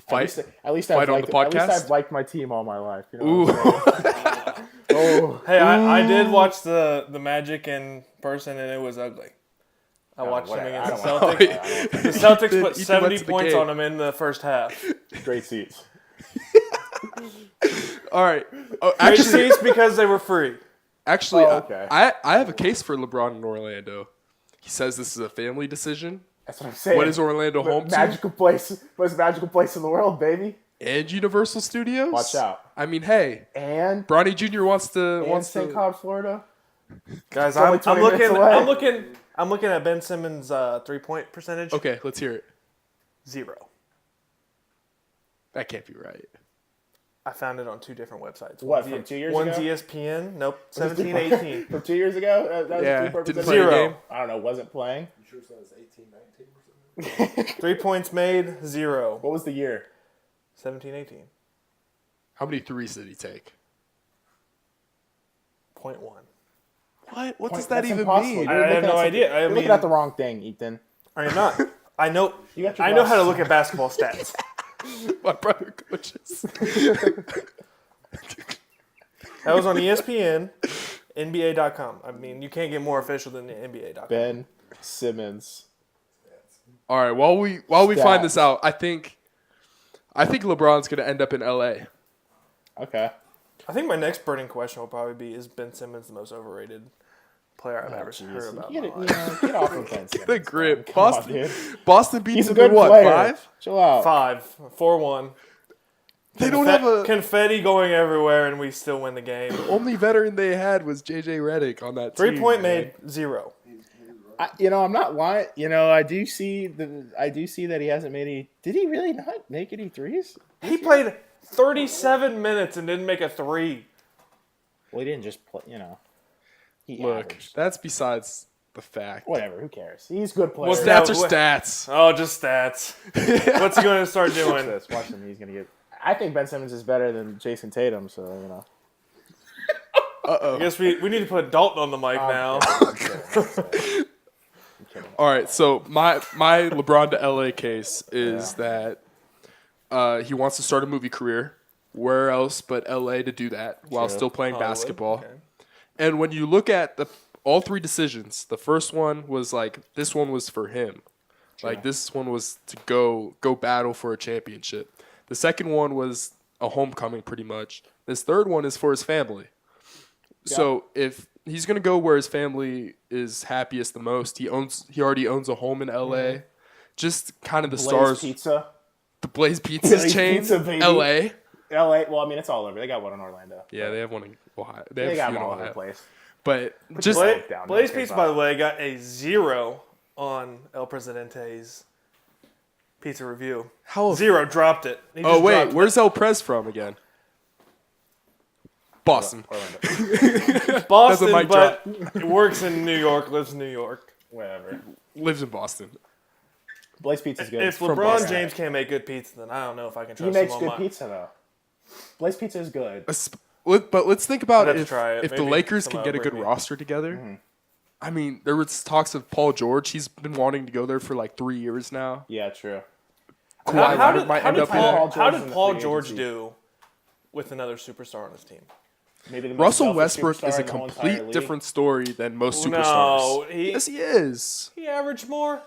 Fight. At least Fight I've on the liked, at least podcast? I've liked my team all my life. You know Ooh. what I'm saying? Oh, Hey, I did watch the Magic in person, and it was ugly. I watched them whatever. against I the don't Celtics. want- The Celtics put went 70 to the points game. on them in the first half. great seats. All right. Oh, Great actually, seats because they were free. Okay. I have a case for LeBron in Orlando. He says this is a family decision. That's what I'm saying. What is Orlando home to? Magical place, most magical place in the world, baby. And Universal Studios. Watch out. I mean, hey, And Bronny Jr. wants St. to. Cloud, Florida. Guys, only 20 minutes away. I'm looking at Ben Simmons' 3-point percentage. Okay, let's hear it. 0. That can't be right. I found it on 2 different websites. What, from 2 years One's ago? Nope, 17, 18. From 2 years ago? That was Yeah, 3-point didn't percentage? play a 0. game. I don't know. Wasn't playing. You sure it says 18, 19 or something? 3 points made, 0. What was the year? 17, 18. How many threes did he take? 0.1. What does That's that even impossible. mean? You're I have looking no at idea. You're I looking mean- at the wrong thing, Ethan. I am not. I know. You got your I know how to glasses. look at basketball stats. My brother coaches. That was on ESPN, NBA.com. I mean, you can't get more official than the NBA.com. Ben Simmons. All right, while we Stats. find this out, I think LeBron's going to end up in LA. Okay. I think my next burning question will probably be: is Ben Simmons the most overrated player I've ever heard about? in my life? Get off of Ben Simmons. The grip. man. Come on, Boston, dude. Boston beats He's a them in good what, player. 5? Chill out. 5, 4-1. They don't have a... confetti going everywhere, and we still win the game. Only veteran they had was JJ Redick on that team. 3-point man. made, 0. I'm not lying. I do see that he hasn't made any. Did he really not make any threes? He played 37 minutes and didn't make a 3. Well, he didn't just play. He Look, averaged. that's besides the fact. Whatever. Who cares? He's a good player. What's Stats that? are stats. Oh, just stats. What's he going to start Watch doing? this. Watch him. He's gonna get. I think Ben Simmons is better than Jason Tatum. So I guess we need to put Dalton on the mic now. I'm kidding. All right, so my LeBron to LA case is that he wants to start a movie career. Where else but LA to do that while True. still playing Hollywood, basketball? okay. And when you look at all 3 decisions, the first one was like this one was for him. Like this one was to go battle for a championship. The second one was a homecoming pretty much. This third one is for his family. Yeah. So if he's going to go where his family is happiest the most, he already owns a home in LA. Just kind of the Blaze stars. Pizza. The Blaze Pizza's Blaze chain. Pizza, baby. LA. LA. Well, I mean, it's all over. They got one in Orlando. Yeah, they have one in Ohio. They They have got a few one in all over the Ohio. place. But just Blaze- Blaze, down, Blaze okay, Pizza, bye. by the way, got a 0 on El Presidente's pizza review. how 0, dropped it. He Oh just wait, dropped it. where's El Pres from again? Boston. Orlando. Boston, mic but it works in New York, lives in New York. Whatever. Lives in Boston. Blaze Pizza's good. If from LeBron Boston. James can't make good pizza, then I don't know if I can He trust makes him good on my... pizza though. Blaze Pizza is good. But let's think about I'd have to if try it. the Maybe Lakers can somehow get a good bring me- roster together. Mm-hmm. I mean, there was talks of Paul George. He's been wanting to go there for like 3 years now. Yeah, true. Kawhi How Leonard did, might how end did up Paul, there. George how in did the Paul free George agency. do with another superstar on his team? Maybe the most Russell selfish Westbrook superstar is a in the whole entire complete league. different story than most superstars. No, Yes, he is. he averaged more.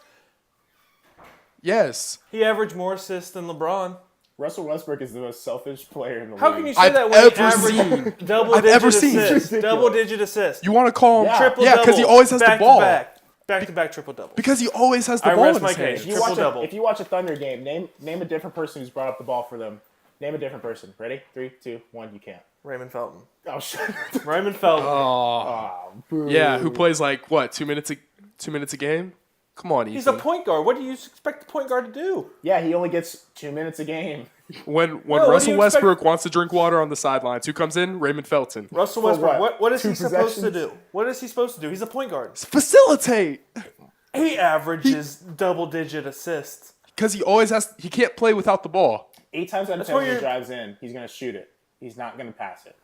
Yes. He averaged more assists than LeBron. Russell Westbrook is the most selfish player in the How league. can you say I've that when he ever seen. averaged double I've digit ever seen. assists? Ridiculous. Double-digit assists. You want to call him? Yeah. Triple Yeah, double. because he always has the back ball. To back. Back-to-back triple-double. Because he always has the I ball rest in my his case. hands. If you watch Triple-double. if you watch a Thunder game, name a different person who's brought up the ball for them. Name a different person. Ready? 3, 2, 1. You can't. Raymond Felton. Oh shit. Raymond Felton. Oh, Boo. yeah. Who plays like what? 2 minutes a game? Come on, Ethan. He's a point guard. What do you expect the point guard to do? Yeah, he only gets 2 minutes a game. When what do Russell you Westbrook wants to drink water on the sidelines, who comes in? Raymond Felton. Russell For Westbrook. what? What is 2 he supposed to possessions? do? What is he supposed to do? He's a point guard. Facilitate. He averages double-digit assists. Because he always has. He can't play without the ball. 8 times out of That's 10 why when he you're- drives in, he's gonna shoot it. He's not gonna pass it.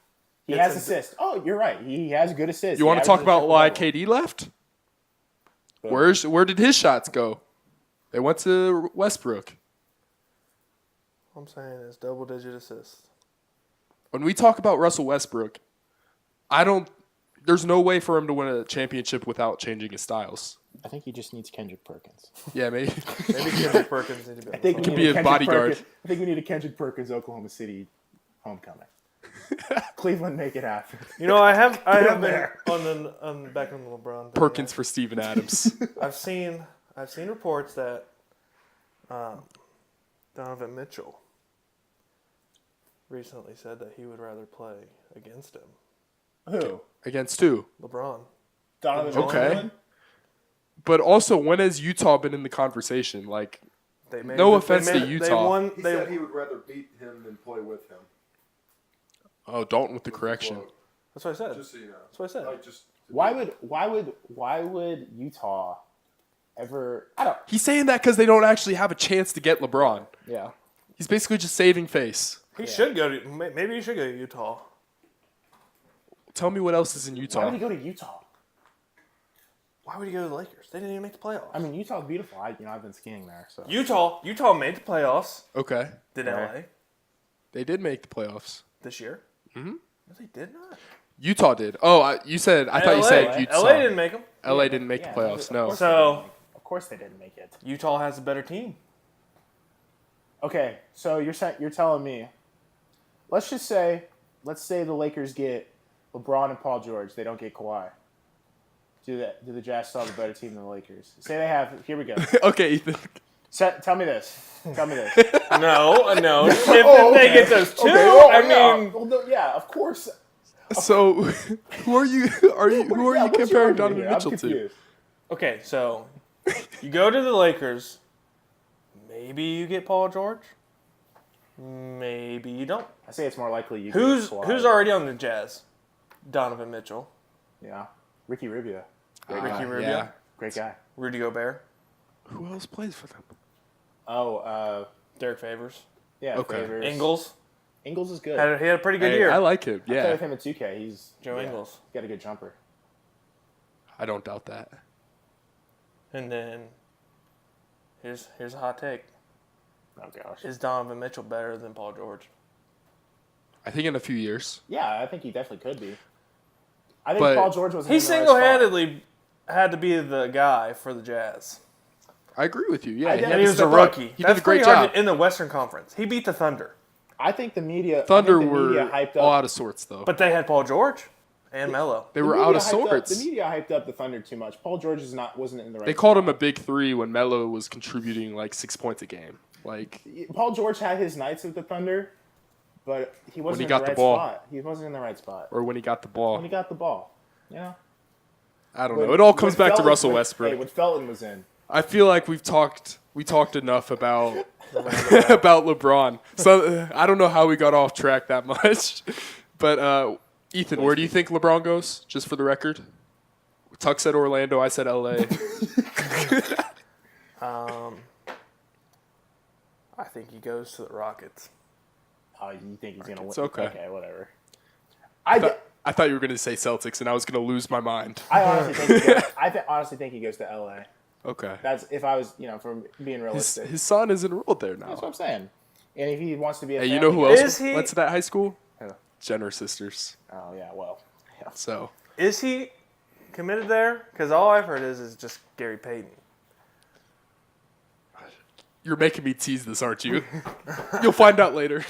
He It's has a- assists. Oh, you're right. He has good assists. You He want to talk averages about why triple-double. KD left? Boom. Where did his shots go? They went to Westbrook. All I'm saying is double-digit assists. When we talk about Russell Westbrook, there's no way for him to win a championship without changing his styles. I think he just needs Kendrick Perkins. Yeah, maybe. Maybe Kendrick Perkins needs to be. I think we Could need be a Kendrick bodyguard. Perkins. I think we need a Kendrick Perkins Oklahoma City homecoming. Cleveland, make it happen. You know, I have been there. on back on the LeBron thing. Perkins for Steven Adams. I've seen reports that Donovan Mitchell recently said that he would rather play against him. Who? Against who? LeBron. Donovan Okay. Mitchell? But also, when has Utah been in the conversation? Like, They made No it- offense they to made it- Utah. They won. He They, said he would rather beat him than play with him. oh, Dalton with the correction. Quote. that's what I said. Just so you know. That's what I said. Like, just Why would Utah ever? I don't. He's saying that because they don't actually have a chance to get LeBron. Yeah. He's basically just saving face. He should go to. Maybe he should go to Utah. Tell me what else is in Why Utah. would he go to Utah? Why would he go to the Lakers? They didn't even make the playoffs. I mean, Utah's beautiful. I've been skiing there, so. Utah made the playoffs. Okay. Did Right. LA They did make the playoffs. this year? Mm-hmm. No, they did not. Utah did. Oh, I thought you said Utah. LA didn't make them. LA didn't make Yeah, the playoffs. of No. course So Of course they didn't make it. Utah has a better team. Okay, so you're telling me, let's say the Lakers get LeBron and Paul George. They don't get Kawhi. Do the Jazz still have a better team than the Lakers? Say they have. Here we go. Okay, Ethan. Tell me this. Tell me this. No. If Oh, they okay. get those two, Okay, oh, I yeah. mean, Well, no, yeah, of course. So, who are you? Who are you What's your comparing argument Donovan here? I'm Mitchell to? confused. okay, so you go to the Lakers. Maybe you get Paul George. Maybe you don't. I say it's more likely you. Who's get Kawhi. already on the Jazz? Donovan Mitchell, Yeah, Ricky Rubio, Ricky Rubio, Yeah. great guy. Rudy Gobert, Who else plays for them? Oh, Derek Favors, yeah, Okay. Favors. Ingles. Ingles is good. He had a pretty good Hey, year. I like him. I play Yeah, with him at 2K. He's Joe Ingles. He's got a good jumper. I don't doubt that. And then here's a hot take: Oh gosh. is Donovan Mitchell better than Paul George? I think in a few years. Yeah, I think he definitely could be. I think But Paul George was. He single-handedly had to be the guy for the Jazz. I agree with you. Yeah, I he did- had And to he was a step up. rookie. He That's did a great pretty hard job. in the Western Conference. He beat the Thunder, I think the media. Thunder I think the media were hyped all up. out of sorts, though. but they had Paul George and Melo. They the were media out of hyped up- sorts. The media hyped up the Thunder too much. Paul George wasn't in the right. They called him a big three when Melo was contributing like 6 points a game. Like, Paul George had his nights with the Thunder, but he wasn't he in got the the right ball. spot. He wasn't in the right spot or when he got the ball. when he got the ball. Yeah. I don't know. It all comes back to Russell Westbrook. Hey, when Felton was in. I feel like we talked enough about about LeBron. So I don't know how we got off track that much. But Ethan, where do you think LeBron goes? Just for the record, Tuck said Orlando. I said LA. I think he goes to the Rockets. Oh, you think he's gonna win? It's okay. Okay, whatever. I thought you were going to say Celtics, and I was going to lose my mind. I honestly think he goes, honestly think he goes to LA. Okay. That's if I was, from being His, realistic. his son is enrolled there now. That's what I'm saying. And if he wants to be a Hey, you family know who guy- else Is he- went to that high school? Who? Jenner sisters. Oh yeah, well, yeah. So Is he committed there? Because all I've heard is just Gary Payton. you're making me tease this, aren't you? You'll find out later.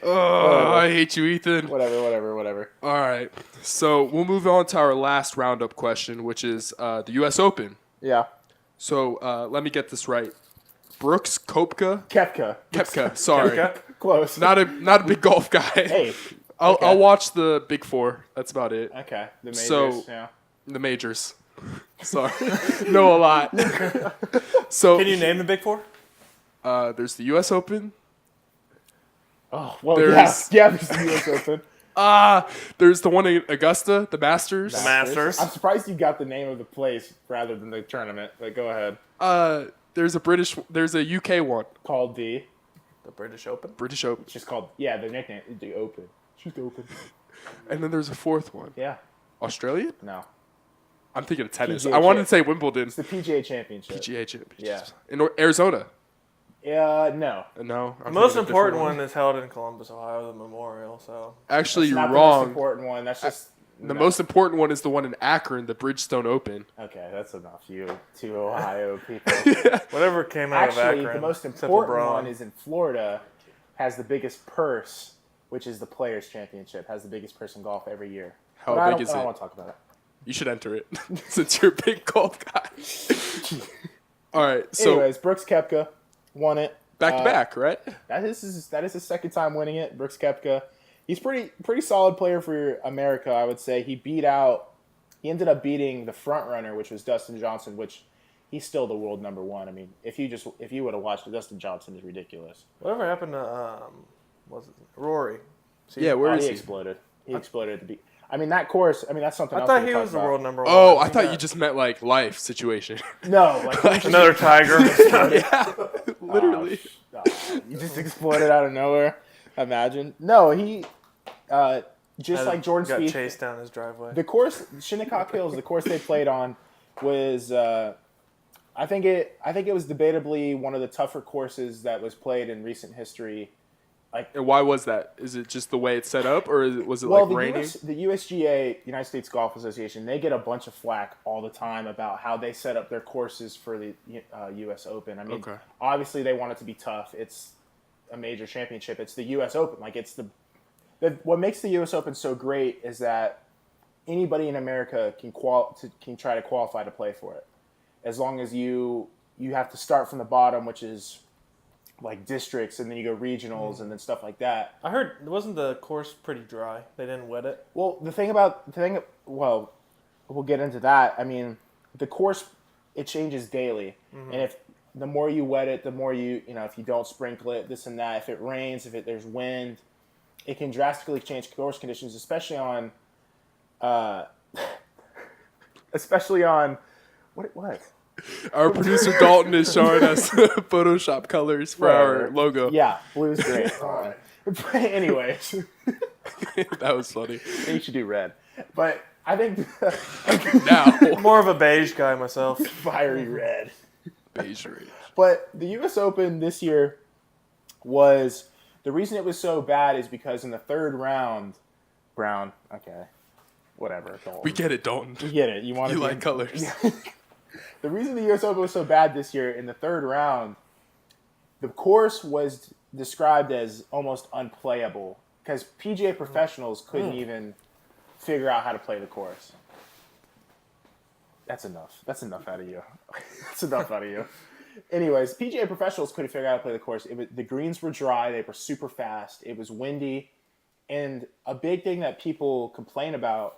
Oh, I hate you, Ethan. Whatever. All right. So we'll move on to our last roundup question, which is the U.S. Open. Yeah. So let me get this right. Brooks Koepka? Koepka. Sorry. Koepka? Close. Not a big golf guy. Hey. I'll watch the Big Four. That's about it. Okay. The majors. So- yeah. The majors. Sorry. Know a lot. So Can you name the Big Four? there's the U.S. Open. Oh well. There's- Yeah. There's the U.S. Open. There's the one in Augusta, the Masters. The Masters. I'm surprised you got the name of the place rather than the tournament. But go ahead. There's a UK one. Called the. The British Open. British Open. It's just called. Yeah. The nickname is the Open. It's just Open. And then there's a fourth one. Yeah. Australian? No. I'm thinking of tennis. PGA I wanted to say Wimbledon. It's the PGA Championship. PGA Championship. Yeah. In Arizona. No. No. The most important one is held in Columbus, Ohio, the Memorial. So Actually, It's you're not the most wrong. important one. That's just The no. most important one is the one in Akron, the Bridgestone Open. Okay, that's enough. You two Ohio people. whatever came out Actually, of Akron. the most except important LeBron. one is in Florida. Has the biggest purse, which is the Players Championship. Has the biggest purse in golf every year. How But big is I don't it? want to talk about it. You should enter it since you're a big golf guy. All right, so Anyways, Brooks Koepka won it. back to back, right? That is his second time winning it. Brooks Koepka. He's pretty solid player for America, I would say. He ended up beating the front runner, which was Dustin Johnson, which he's still the world number one. I mean, if you would have watched it, Dustin Johnson is ridiculous. Whatever happened to was it Rory? Yeah, where is he he? exploded. He exploded at the beat. I mean, that course. I mean, that's something I else. thought we he talked was the about. world number one. Oh, I thought you just meant like life situation. No, like another Tiger. Yeah, literally. You just exploded out of nowhere. Imagine. No, he just like Jordan got Spieth. chased down his driveway. The course, Shinnecock Hills, the course they played on was, I think it was debatably one of the tougher courses that was played in recent history. And why was that? Is it just the way it's set up, or was it Well, like raining? the USGA, United States Golf Association, they get a bunch of flack all the time about how they set up their courses for the U.S. Open. I mean, Okay. obviously they want it to be tough. It's a major championship. It's the U.S. Open. Like it's what makes the U.S. Open so great is that anybody in America can try to qualify to play for it, as long as you have to start from the bottom, which is like districts, and then you go regionals, and then stuff like that. I heard, wasn't the course pretty dry? They didn't wet it. Well, we'll get into that. I mean, the course, it changes daily, and if the more you wet it, the more if you don't sprinkle it, this and that. If it rains, there's wind, it can drastically change course conditions, especially on what. Our producer Dalton is showing us Photoshop colors for our logo. Yeah, blue's great. But anyways, That was funny. you should do red. But I think Now, More of a beige guy myself. fiery red. beige rage. But the U.S. Open this year was the reason it was so bad is because in the third round, Brown. Okay, whatever. Dalton. We get it, Dalton. We get it. You want You to like colors. The reason the U.S. Open was so bad this year in the third round, the course was described as almost unplayable because PGA professionals couldn't even figure out how to play the course. That's enough. That's enough out of you. That's enough out of you. Anyways, PGA professionals couldn't figure out how to play the course. The greens were dry. They were super fast. It was windy. And a big thing that people complain about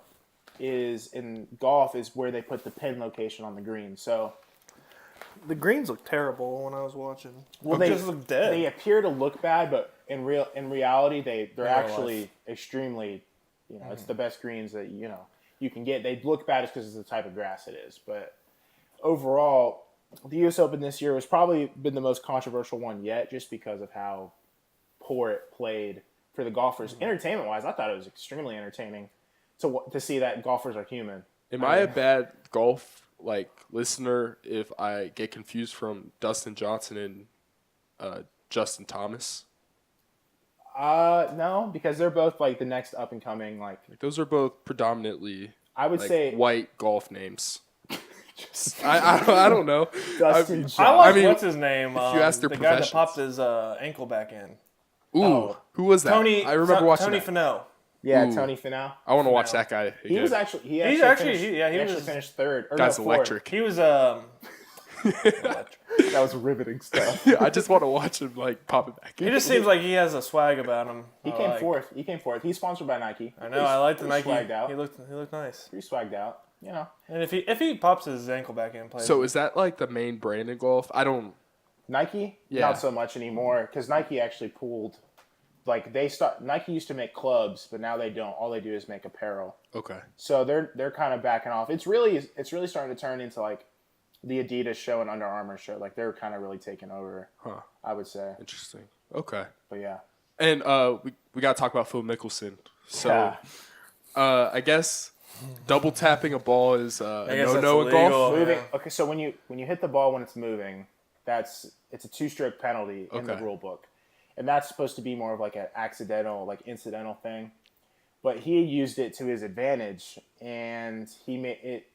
is in golf is where they put the pin location on the green. So The greens look terrible when I was watching. they just look dead. They appear to look bad, but in reality, they're actually extremely. It's the best greens that you can get. They look bad just because it's the type of grass it is, but overall, the U.S. Open this year has probably been the most controversial one yet, just because of how poor it played for the golfers. Entertainment-wise, I thought it was extremely entertaining to see that golfers are human. Am I a bad golf listener if I get confused from Dustin Johnson and Justin Thomas? No, because they're both like the next up and coming. Like Those are both predominantly, I would say, white golf names. I don't know. Dustin Johnson. I like mean, what's his name? if you ask their the guy that professions. popped his ankle back in. Ooh, who was that? Tony. I remember watching Tony that. Finau. Yeah, Ooh. Tony Finau. I want to watch that guy again. He actually finished third. Or Guy's no, fourth. electric. He was That was riveting stuff. I just want to watch him pop it back in. He just seems like he has a swag about him. He came fourth. He's sponsored by Nike. I know. I like the Nike. Swagged out. He looked nice. Pretty swagged out. You know. And if he pops his ankle back in, plays. So is that the main brand in golf? I don't. Nike, Yeah. not so much anymore because Nike actually pulled. Nike used to make clubs, but now they don't. All they do is make apparel. Okay. So they're kind of backing off. It's really starting to turn into the Adidas show and Under Armour show. They're kind of really taking over. Huh. I would say. Interesting. Okay. But yeah. And we got to talk about Phil Mickelson. So Yeah. I guess double tapping a ball is a guess that's no-no in illegal. golf. Moving. Yeah. Okay, so when you hit the ball when it's moving, it's a 2-stroke penalty in the Okay. rule book, and that's supposed to be more of an accidental, incidental thing. But he used it to his advantage, and he made it.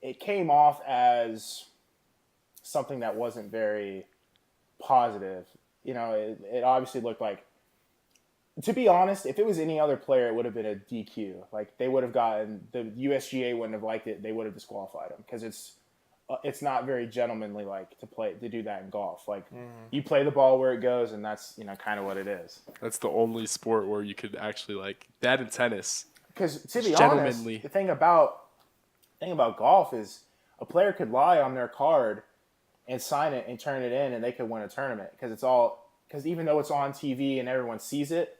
It came off as something that wasn't very positive. It obviously looked like. To be honest, if it was any other player, it would have been a DQ. They would have gotten the USGA wouldn't have liked it. They would have disqualified him because it's not very gentlemanly to do that in golf. You play the ball where it goes, and that's kind of what it is. That's the only sport where you could actually that in tennis. Because to be honest, Gentlemanly. the thing about golf is a player could lie on their card and sign it and turn it in, and they could win a tournament because even though it's on TV and everyone sees it,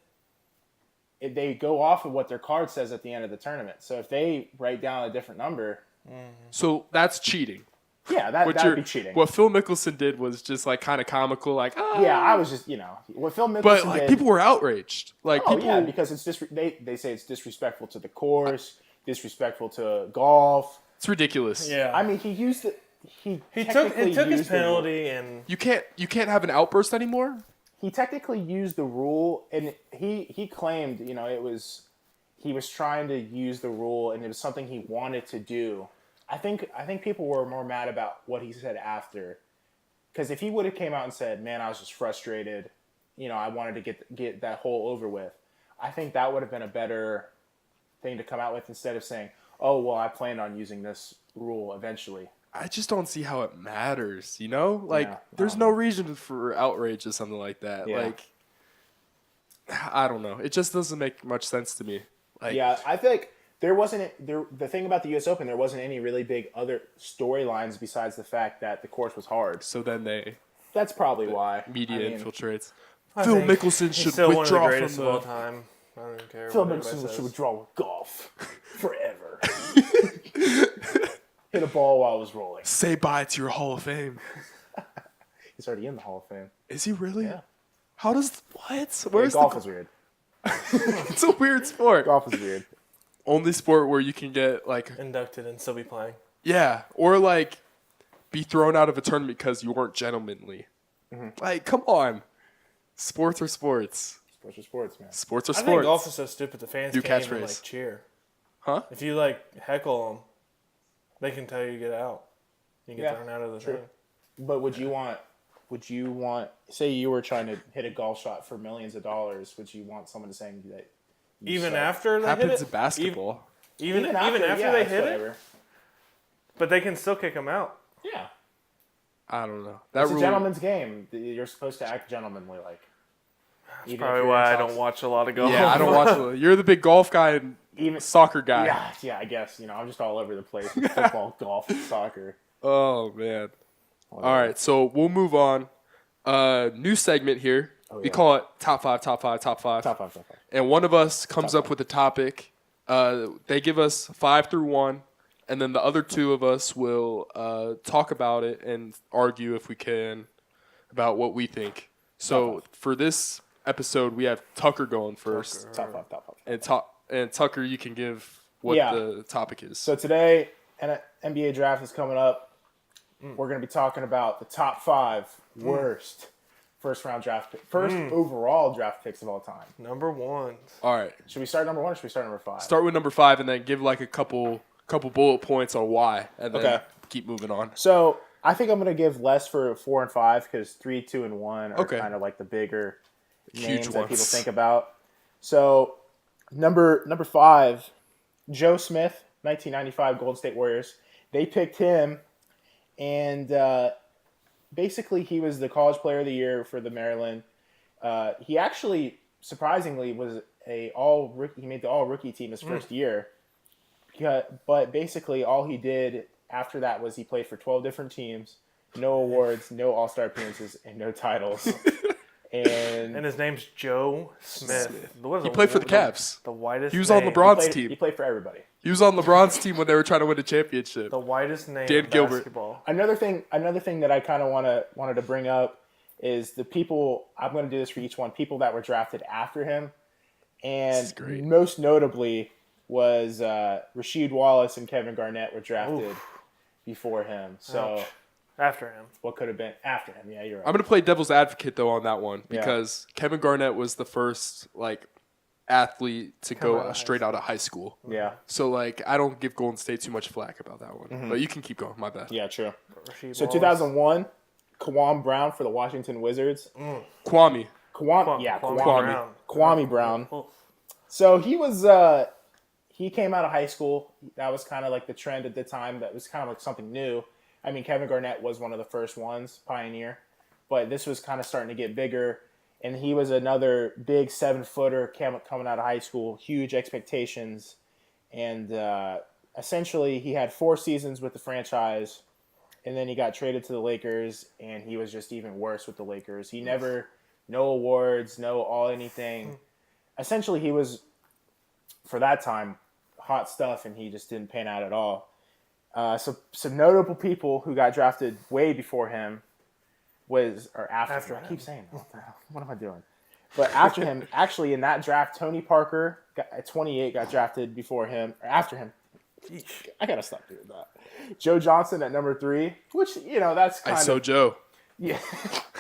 they go off of what their card says at the end of the tournament. So if they write down a different number, So that's cheating. yeah, that'd be cheating. What Phil Mickelson did was just kind of comical, Yeah, I was just what Phil Mickelson But did. people were outraged. People, Yeah, because it's they say it's disrespectful to the course, disrespectful to golf. it's ridiculous. Yeah. I mean, he used it. He took technically his used the rule. penalty and You can't have an outburst anymore. He technically used the rule, and he claimed he was trying to use the rule, and it was something he wanted to do. I think people were more mad about what he said after, because if he would have came out and said, "Man, I was just frustrated," I wanted to get that hole over with, I think that would have been a better thing to come out with instead of saying, "Oh, well, I planned on using this rule eventually." I just don't see how it matters, There's no reason for outrage or something like that. Yeah. I don't know. It just doesn't make much sense to me. Yeah, I think there wasn't the thing about the U.S. Open. There wasn't any really big other storylines besides the fact that the course was hard. So then That's probably why media infiltrates. I Phil think Mickelson he's should still withdraw one of the greatest from of all the. time. I don't care. Phil what anybody Mickelson says. should withdraw with golf forever. Hit a ball while it was rolling. Say bye to your Hall of Fame. He's already in the Hall of Fame. Is he really? Yeah. How does what? Where's golf is weird. It's a weird sport. Golf is weird. Only sport where you can get Inducted and still be playing. or be thrown out of a tournament because you weren't gentlemanly. Come on. Sports are sports. Sports are sports, man. Sports are I sports. think golf is so stupid the fans New can't even catchphrase. cheer. Huh? If you heckle them, they can tell you to get out. You get thrown out of the thing. But would you want? Say you were trying to hit a golf shot for millions of dollars. Would you want someone to say that? Even after they hit Happens it, in basketball. even after yeah, they that's hit whatever. it, but they can still kick them out. Yeah, I don't know. it's a gentleman's game. You're supposed to act gentlemanly, That's probably why I don't watch a lot of golf. Yeah, I don't watch. You're the big golf guy and Even soccer guy. Yeah, I guess I'm just all over the place with football, golf, and soccer. Oh man. All right, so we'll move on. New segment here. We call it top five. Top five. And one of us comes up with a topic. They give us 5 through 1, and then the other 2 of us will talk about it and argue if we can about what we think. So for this episode, we have Tucker going first. Top five. And Tucker, you can give what the topic is. So today, an NBA draft is coming up. We're going to be talking about the top 5 worst first overall draft picks of all time. Number 1. All right. Should we start number 1 or should we start number 5? Start with number 5 and then give like a couple bullet points on why, and then keep moving on. So I think I'm going to give less for 4 and 5 because 3, 2, and 1 are kind of like the bigger names that people think about. So number 5, Joe Smith, 1995 Golden State Warriors. They picked him, and basically he was the college player of the year for the Maryland. He actually, surprisingly, was he made the all-rookie team his first year. But basically all he did after that was he played for 12 different teams, no awards, no all-star appearances, and no titles. And his name's Joe Smith. He played for the Cavs. The whitest He was on LeBron's team. He played for everybody. He was on LeBron's team when they were trying to win a championship. The whitest name Dan in Gilbert. basketball. Another thing that I kind of wanted to bring up is the people. I'm going to do this for each one. People that were drafted after him, and most notably was Rasheed Wallace and Kevin Garnett were drafted before him. So after him, what could have been after him? Yeah, you're right. I'm going to play devil's advocate though on that one because Kevin Garnett was the first athlete to go straight out of high school. Yeah. So I don't give Golden State too much flack about that one. But you can keep going. My bad. Yeah, true. Rasheed So Wallace. 2001, Kwame Brown for the Washington Wizards. Kwame Brown. So he was he came out of high school. That was kind of like the trend at the time. That was kind of like something new. I mean, Kevin Garnett was one of the first ones, pioneer. But this was kind of starting to get bigger. And he was another big 7-footer coming out of high school. Huge expectations. And essentially, he had 4 seasons with the franchise. And then he got traded to the Lakers. And he was just even worse with the Lakers. He never, no awards, no all anything. Essentially, he was, for that time, hot stuff. And he just didn't pan out at all. So some notable people who got drafted way before him after him. I keep saying, what am I doing? But after him, actually in that draft, Tony Parker at 28 got drafted before him, or after him. Jeez, I gotta stop doing that. Joe Johnson at number 3, which that's kind ISO of Joe. Yeah,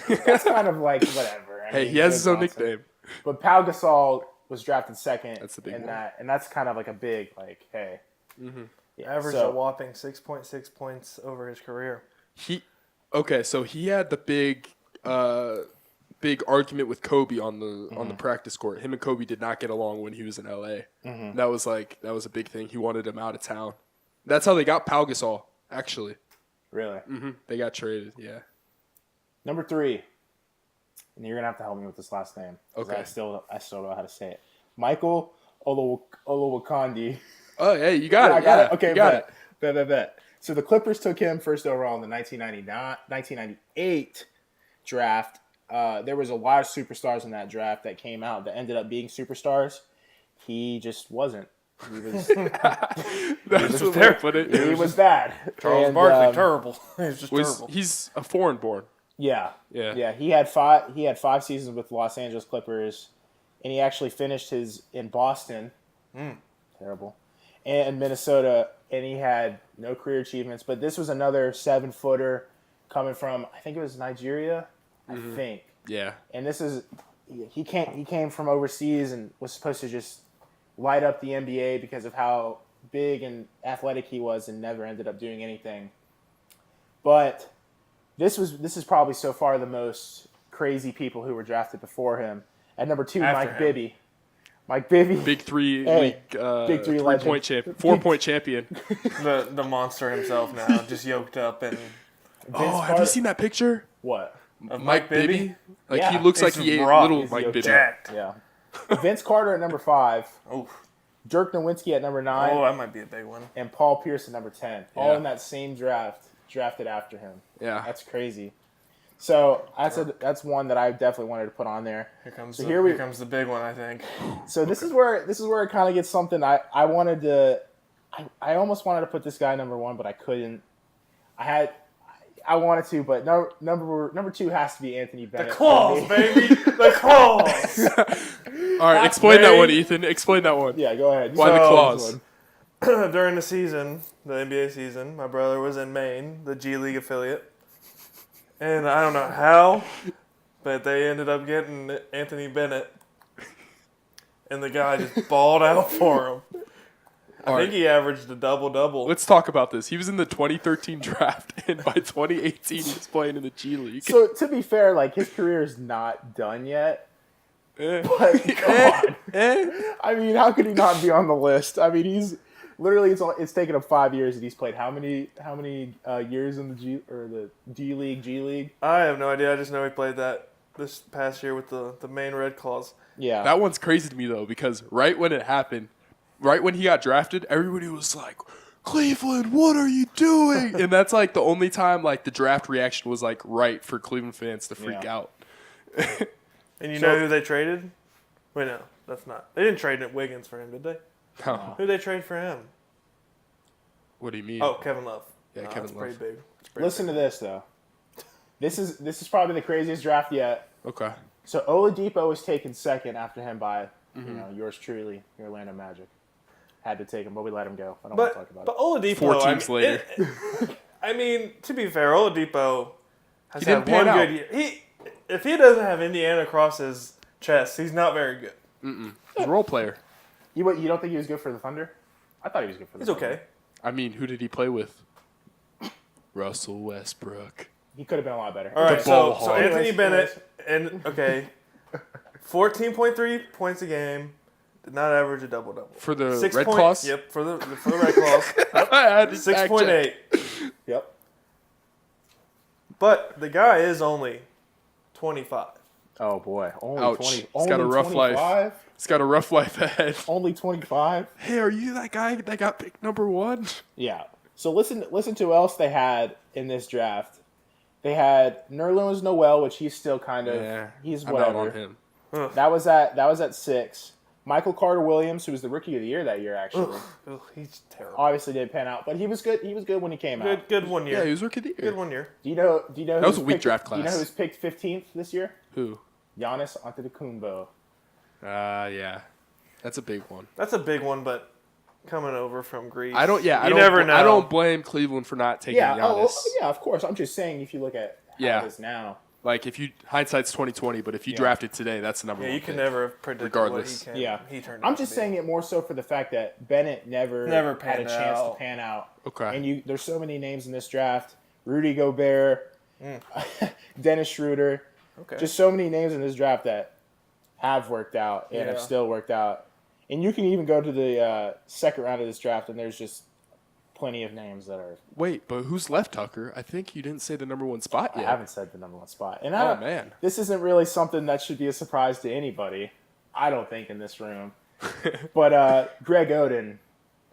that's kind of like whatever. I mean, He has Joe his own Johnson. nickname. But Pau Gasol was drafted second. That's the big one. And that's kind of like a big hey. Mm-hmm. Yeah, averaged a whopping 6.6 points over his career. So he had the big argument with Kobe on the practice court. Him and Kobe did not get along when he was in LA. That was a big thing. He wanted him out of town. That's how they got Pau Gasol, actually. Really? They got traded. Yeah. Number 3, and you're gonna have to help me with this last name. Okay. I still don't know how to say it. Michael Olowokandi. Oh, yeah, you got it. I got yeah, it. Okay, you got it. Bet. So the Clippers took him first overall in the 1998 draft. There was a lot of superstars in that draft that came out that ended up being superstars. He just wasn't. He was. That's what they put it. He was bad. Charles Barkley, terrible. He's just terrible. He's a foreign-born. Yeah. He had 5 seasons with the Los Angeles Clippers, and he actually finished his in Boston. Terrible. And Minnesota, and he had no career achievements. But this was another 7-footer coming from, I think it was Nigeria, I think. Yeah. And he came from overseas and was supposed to just light up the NBA because of how big and athletic he was, and never ended up doing anything. But this is probably so far the most crazy people who were drafted before him. At number 2, Mike Bibby. Mike Bibby. Big 3 league, Big 3 3-point champion, 4-point champion. the monster himself now, just yoked up and. Have you seen that picture? What? Of Mike Bibby? He looks like he ate little Mike Bibby. Jacked. Yeah. Vince Carter at number 5. Oh. Dirk Nowitzki at number 9. Oh, that might be a big one. And Paul Pierce at number 10. All in that same draft, drafted after him. Yeah. That's crazy. So that's one that I definitely wanted to put on there. Here comes the big one, I think. So this is where it kind of gets something. I almost wanted to put this guy number 1, but I couldn't. I wanted to, but number 2 has to be Anthony Bennett. The claws, baby, the claws. All right, explain that one, Ethan. Explain that one. Yeah, go ahead. Why the claws? During the season, the NBA season, my brother was in Maine, the G League affiliate. And I don't know how, But they ended up getting Anthony Bennett. And the guy just balled out for him. I think he averaged a double-double. Let's talk about this. He was in the 2013 draft, and by 2018, he was playing in the G League. So, to be fair, like, his career is not done yet. But, come on. I mean, how could he not be on the list? I mean, he's literally, it's taken him 5 years, and he's played how many years in the D League, G League? I have no idea. I just know he played that this past year with the Maine Red Claws. Yeah. That one's crazy to me, though, because right when it happened, right when he got drafted, everybody was like, Cleveland, what are you doing? And that's like the only time like the draft reaction was like right for Cleveland fans to freak out. And you know who they traded? Wait, no, that's not. They didn't trade Wiggins for him, did they? No. Who did they trade for him? What do you mean? Oh, Kevin Love. Yeah, no, Kevin that's Love. pretty big. Listen to this, though. This is probably the craziest draft yet. Okay. So Oladipo was taken second after him by yours truly, your Atlanta Magic. Had to take him, but we let him go. I don't want to talk about but Oladipo, 4 teams later. I mean, to be fair, Oladipo has He didn't had one pan out. good year. If he doesn't have Indiana across his chest, he's not very good. He's a role player. You don't think he was good for the Thunder? I thought he was good for the Thunder. He's okay. I mean, who did he play with? Russell Westbrook. He could have been a lot better. All right, ball so hog. Anthony Bennett, and 14.3 points a game, did not average a double-double. For the 6 Red point- Claws? Yep, for the Red Claws. I had to fact check. 6.8. Yep. But the guy is only 25. Oh boy, only Ouch. 20. He's Only got a rough 25? life. He's got a rough life ahead. Only 25. Hey, are you that guy that got picked number 1? Yeah. So listen to who else they had in this draft. They had Nerlens Noel, which he's still kind of he's I'm whatever. out on him. That was at 6. Michael Carter-Williams, who was the rookie of the year that year, actually. Ugh, he's terrible. Obviously didn't pan out, but he was good. He was good when he came out. Good 1 year. Yeah, he was rookie of the year. Good 1 year. Do you know? That was a weak draft class. Do you know who's picked 15th this year? Who? Giannis Antetokounmpo. Yeah. That's a big one. That's a big one, but coming over from Greece. I don't never know. I don't blame Cleveland for not taking Giannis. Yeah, of course. I'm just saying if you look at how it is now. Like if you hindsight's 20/20, but if you drafted today, that's the number one. Yeah, you can pick. never have predicted Regardless. what he turned out I'm to just be. saying it more so for the fact that Bennett never had a panned chance out. to pan out. Okay. And there's so many names in this draft. Rudy Gobert, Dennis Schroeder. Okay. Just so many names in this draft that have worked out and have Yeah. still worked out. And you can even go to the second round of this draft, and there's just plenty of names that are. Wait, but who's left, Tucker? I think you didn't say the number 1 spot I yet. haven't said the number 1 spot. And Oh, man. this isn't really something that should be a surprise to anybody, I don't think, in this room. But Greg Oden,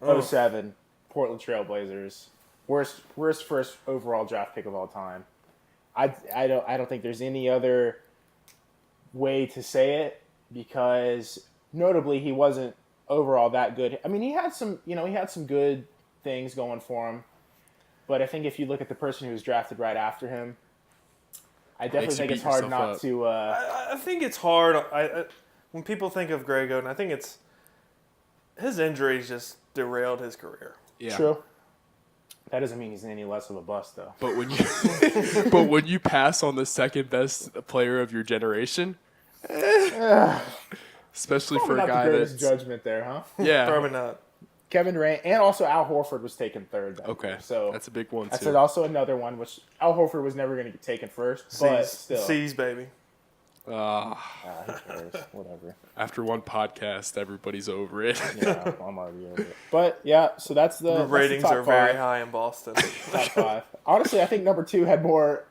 07, Portland Trailblazers, worst first overall draft pick of all time. I don't think there's any other way to say it, because notably he wasn't overall that good. I mean, he had some good things going for him, but I think if you look at the person who was drafted right after him, I definitely think it's hard not to. I think it's hard. When people think of Greg Oden, I think it's his injuries just derailed his career. Yeah. True. That doesn't mean he's any less of a bust, though. But when you pass on the second best player of your generation, especially for a Not guy the greatest that's judgment there, huh? yeah. Probably not. Kevin Durant and also Al Horford was taken third. That Okay, year. So that's a big one that's too. also another one, which Al Horford was never going to get taken first, but still. C's, baby. Who cares? Whatever. After one podcast, everybody's over it. Yeah, I'm already over it. But yeah, so that's The ratings are very high in Boston. Top 5. Honestly, I think number 2 had more.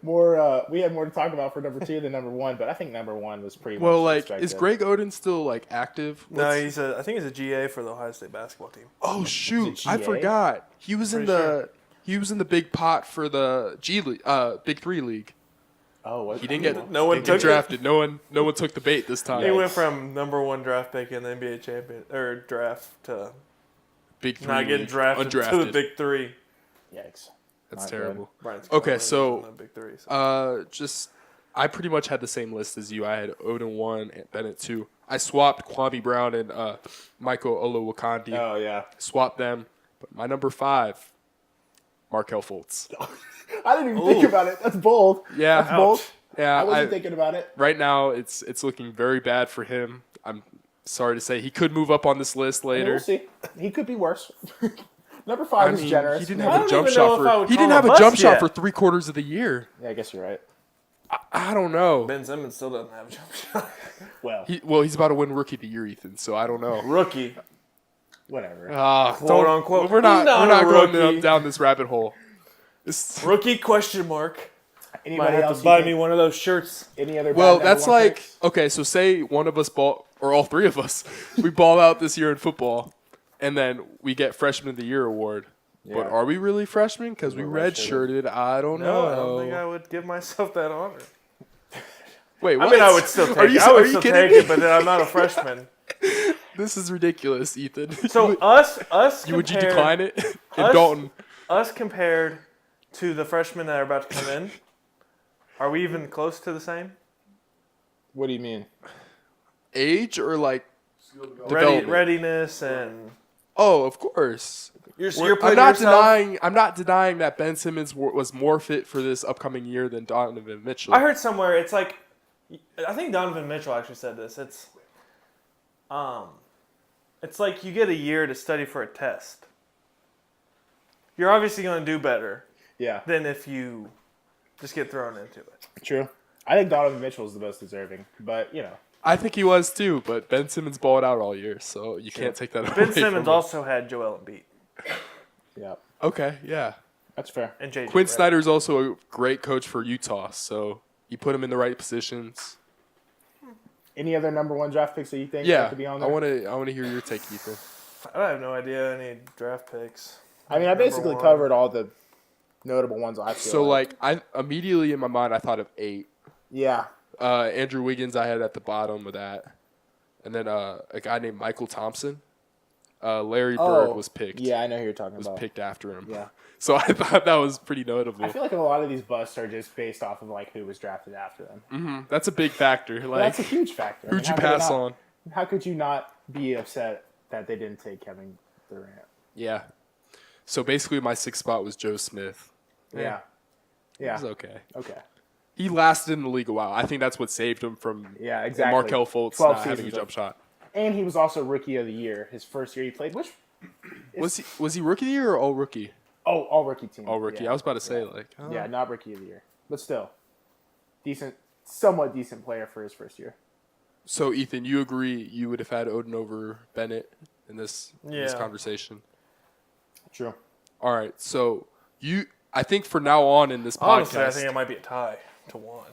We had more to talk about for number 2 than number 1, but I think number 1 was pretty. Well, much like, expected. is Greg Oden still like active? No, What's- I think he's a GA for the Ohio State basketball team. Oh shoot! Is it I GA? forgot. He was in the big pot for the G League, Big 3 league. Oh, what? He didn't get No one didn't took get drafted. No one took the bait this time. He went from number 1 draft pick in the NBA champion or draft to Big 3 not getting league, drafted to undrafted. the Big 3. Yikes. That's Not terrible. Brian's Okay, Carlin so, was in the Big 3. So. I pretty much had the same list as you. I had Oden 1 and Bennett 2. I swapped Kwame Brown and Michael Olowokandi. Oh yeah. Swapped them. But my number 5, Markelle Fultz. I didn't even think about it. That's bold. Yeah. That's bold. Yeah, I wasn't thinking about it. Right now, it's looking very bad for him. I'm sorry to say he could move up on this list I mean, later. we'll see. He could be worse. Number 5 is generous. He didn't I have a don't jump even know if I shot would for. He call didn't him have a a jump bust shot yet. for 3/4 of the year. Yeah, I guess you're right. I don't know. Ben Simmons still doesn't have a jump shot. Well, He's about to win Rookie of the Year, Ethan. So I don't know. Rookie. whatever. Quote unquote. We're not a going rookie. down this rabbit hole. Rookie question mark. Might Anybody have else to buy you me think- one of those shirts. Any other? Well, bad that's number one like picks? okay. So say one of us ball, or all three of us, we ball out this year in football, and then we get Freshman of the Year award. But Yeah. are we really freshmen? Because we We're redshirted. I don't No, know. I don't think I would give myself that honor. Wait, what? I mean, I would still take Are you- it. I would are you still kidding take me? it, but then I'm not a freshman. This is ridiculous, Ethan. So us would you compared- decline it? And us- Dalton. Us compared to the freshmen that are about to come in, are we even close to the same? What do you mean? Age or like development? Readiness and Oh, of course. you're I'm putting not yourself. denying that Ben Simmons was more fit for this upcoming year than Donovan Mitchell. I heard somewhere it's like, I think Donovan Mitchell actually said this. It's like you get a year to study for a test. You're obviously going to do better Yeah, than if you just get thrown into it. true. I think Donovan Mitchell is the most deserving, but I think he was too, but Ben Simmons balled out all year, so you can't take that away Ben from Simmons him. also had Joel Embiid yeah, Okay, yeah. that's fair. and JJ. Quinn Redick. Snyder's also a great coach for Utah, so you put him in the right positions. Any other number 1 draft picks that you think Yeah, could be on I there? want to hear your take, Ethan. I have no idea any draft picks. I mean, I basically Number one. covered all the notable ones. I feel So like I immediately in my mind I thought of 8. yeah, Andrew Wiggins I had at the bottom of that, and then a guy named Michael Thompson. Larry Bird was picked. Yeah, I know who you're talking Was about. picked after him. Yeah. So I thought that was pretty notable. I feel like a lot of these busts are just based off of like who was drafted after them. That's a big factor. But Like, that's a huge factor. I who'd mean, you how could it pass not- on? How could you not be upset that they didn't take Kevin Durant? Yeah. So basically, my 6th spot was Joe Smith. Yeah. It Yeah. was okay. Okay. He lasted in the league a while. I think that's what saved him from Yeah, exactly. Markelle Fultz 12 not having a seasons jump of- shot. And he was also Rookie of the Year his first year he played, which Was he rookie of the year or all rookie? all rookie team. All rookie. Yeah. I was about to say like. Yeah, not Rookie of the Year, but still somewhat decent player for his first year. So Ethan, you agree you would have had Odin over Bennett in this Yeah. conversation? True. All right. So I think for now on in this Honestly, I podcast, think it might be a tie to 1.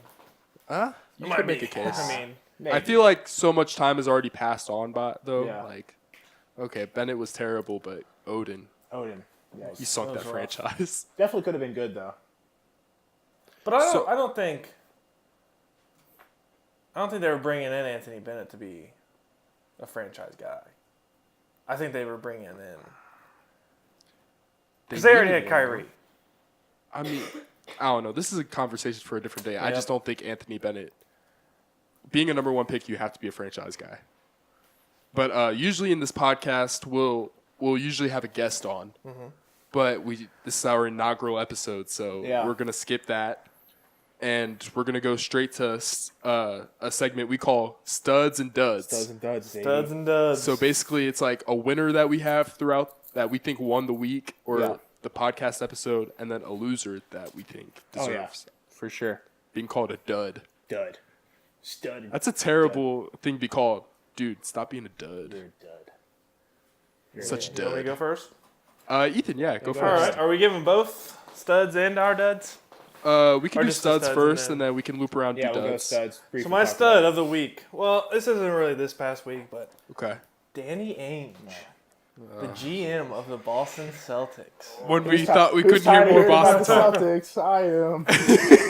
you It might could make be. a case. I mean, I feel like so much time has already passed on by though. Yeah. Like, okay, Bennett was terrible, but Odin, Odin. Yeah, he sunk That that was rough. franchise. definitely could have been good though. but I So- don't think they were bringing in Anthony Bennett to be a franchise guy. I think they were bringing in because they already had needed one. Kyrie. I mean, I don't know. This is a conversation for a different day. I Yep. just don't think Anthony Bennett, being a number 1 pick, you have to be a franchise guy. But usually in this podcast, we'll usually have a guest on. Mm-hmm. But this is our inaugural episode, so Yeah. we're gonna skip that, and we're gonna go straight to a segment we call Studs and Duds. Studs and duds. Baby. Studs and duds. So basically, it's like a winner that we have throughout that we think won the week or Yeah. the podcast episode, and then a loser that we think Oh deserves yeah, for sure. being called a dud. Dud. Stud. And That's a terrible thing to be called. Dude, stop being a dud. You're a dud. Such a You want me to dud. go first? Ethan, yeah, go go All first. right. Are we giving both studs and our duds? We Or can do just the studs studs first, and and then we can loop around Yeah, do we'll go duds. studs. So Briefly my talk stud about of the week. Well, this isn't really this past week, but Okay. Danny Ainge, the GM of the Boston Celtics. When it. we thought we Who's couldn't tired hear of more hearing Boston about talk. the Celtics. I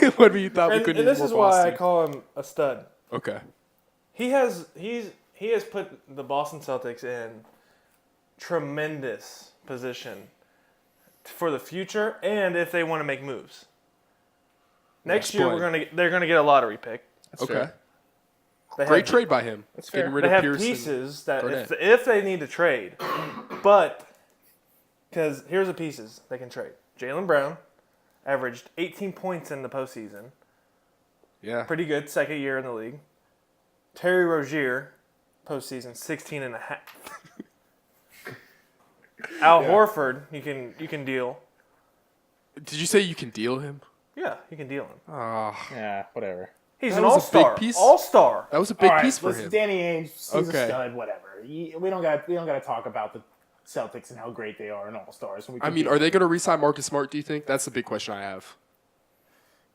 am. When we thought we And couldn't this hear is more why I Boston. call him a stud. Okay. He has put the Boston Celtics in tremendous position for the future and if they want to make moves. Next year Explain. they're gonna get a lottery pick. Okay. fair. They Great have, trade by him. That's Getting fair. rid They of have Pearson. pieces that Garnett. if they need to trade, but because here's the pieces they can trade. Jaylen Brown averaged 18 points in the postseason. Yeah. Pretty good. Second year in the league. Terry Rozier, postseason 16 and a half. Al Horford, you can deal. Did you say you can deal him? Yeah, you can deal him. Yeah, whatever. He's That an was a big all-star. piece. All-star. That was a big All right, piece for listen, him. Danny Ainge, he's a Okay. stud, whatever. We don't got to talk about the Celtics and how great they are and all-stars. I mean, are they going to re-sign Marcus Smart, do you think? That's the big question I have.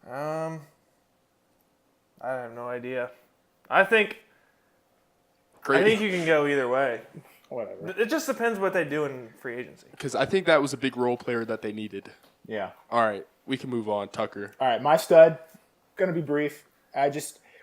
I have no idea. I think you can go either way. Whatever. It just depends what they do in free agency. Because I think that was a big role player that they needed. Yeah. All right, we can move on. Tucker. All right, my stud, going to be brief.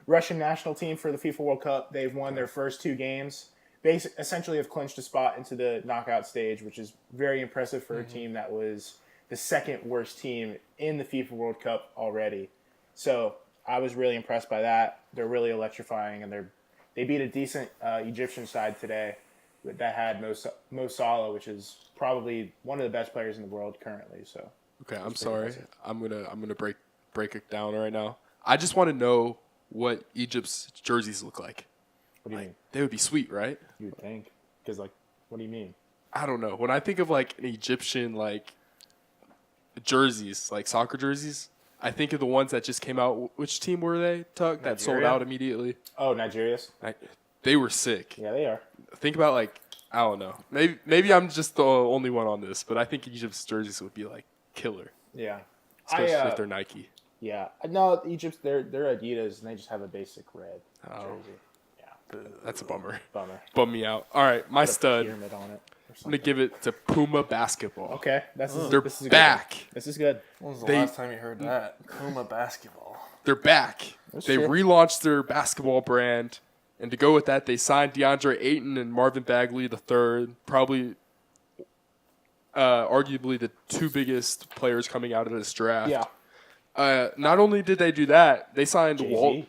Russian national team for the FIFA World Cup. They've won their first 2 games. Essentially have clinched a spot into the knockout stage, which is very impressive for a team that was the second worst team in the FIFA World Cup already. So I was really impressed by that. They're really electrifying, and they beat a decent Egyptian side today that had Mo Salah, which is probably one of the best players in the world currently. So Okay, I'm sorry. I'm gonna break it down right now. I just want to know what Egypt's jerseys look like. what do you mean? They would be sweet, right? You would think, because what do you mean? I don't know. When I think of like an Egyptian jerseys, like soccer jerseys, I think of the ones that just came out. Which team were they, Tuck? That sold Nigeria? out immediately. Oh, Nigeria's? They were sick. Yeah, they are. Think about I don't know. Maybe I'm just the only one on this, but I think Egypt's jerseys would be killer, Yeah. especially if they're Nike. Yeah. No, Egypt's they're Adidas and they just have a basic red jersey. Yeah. That's a bummer. Bummer. Bum me out. All right, my Put a stud. pyramid on it or I'm something. gonna give it to Puma basketball. Okay. They're This is a good one. back. This is good. When was the They- last time you heard that? Puma basketball. They're back. That's They true. relaunched their basketball brand, and to go with that, they signed DeAndre Ayton and Marvin Bagley III, probably, arguably the 2 biggest players coming out of this draft. Yeah. Not only did they do that, they signed Jay-Z. Walt.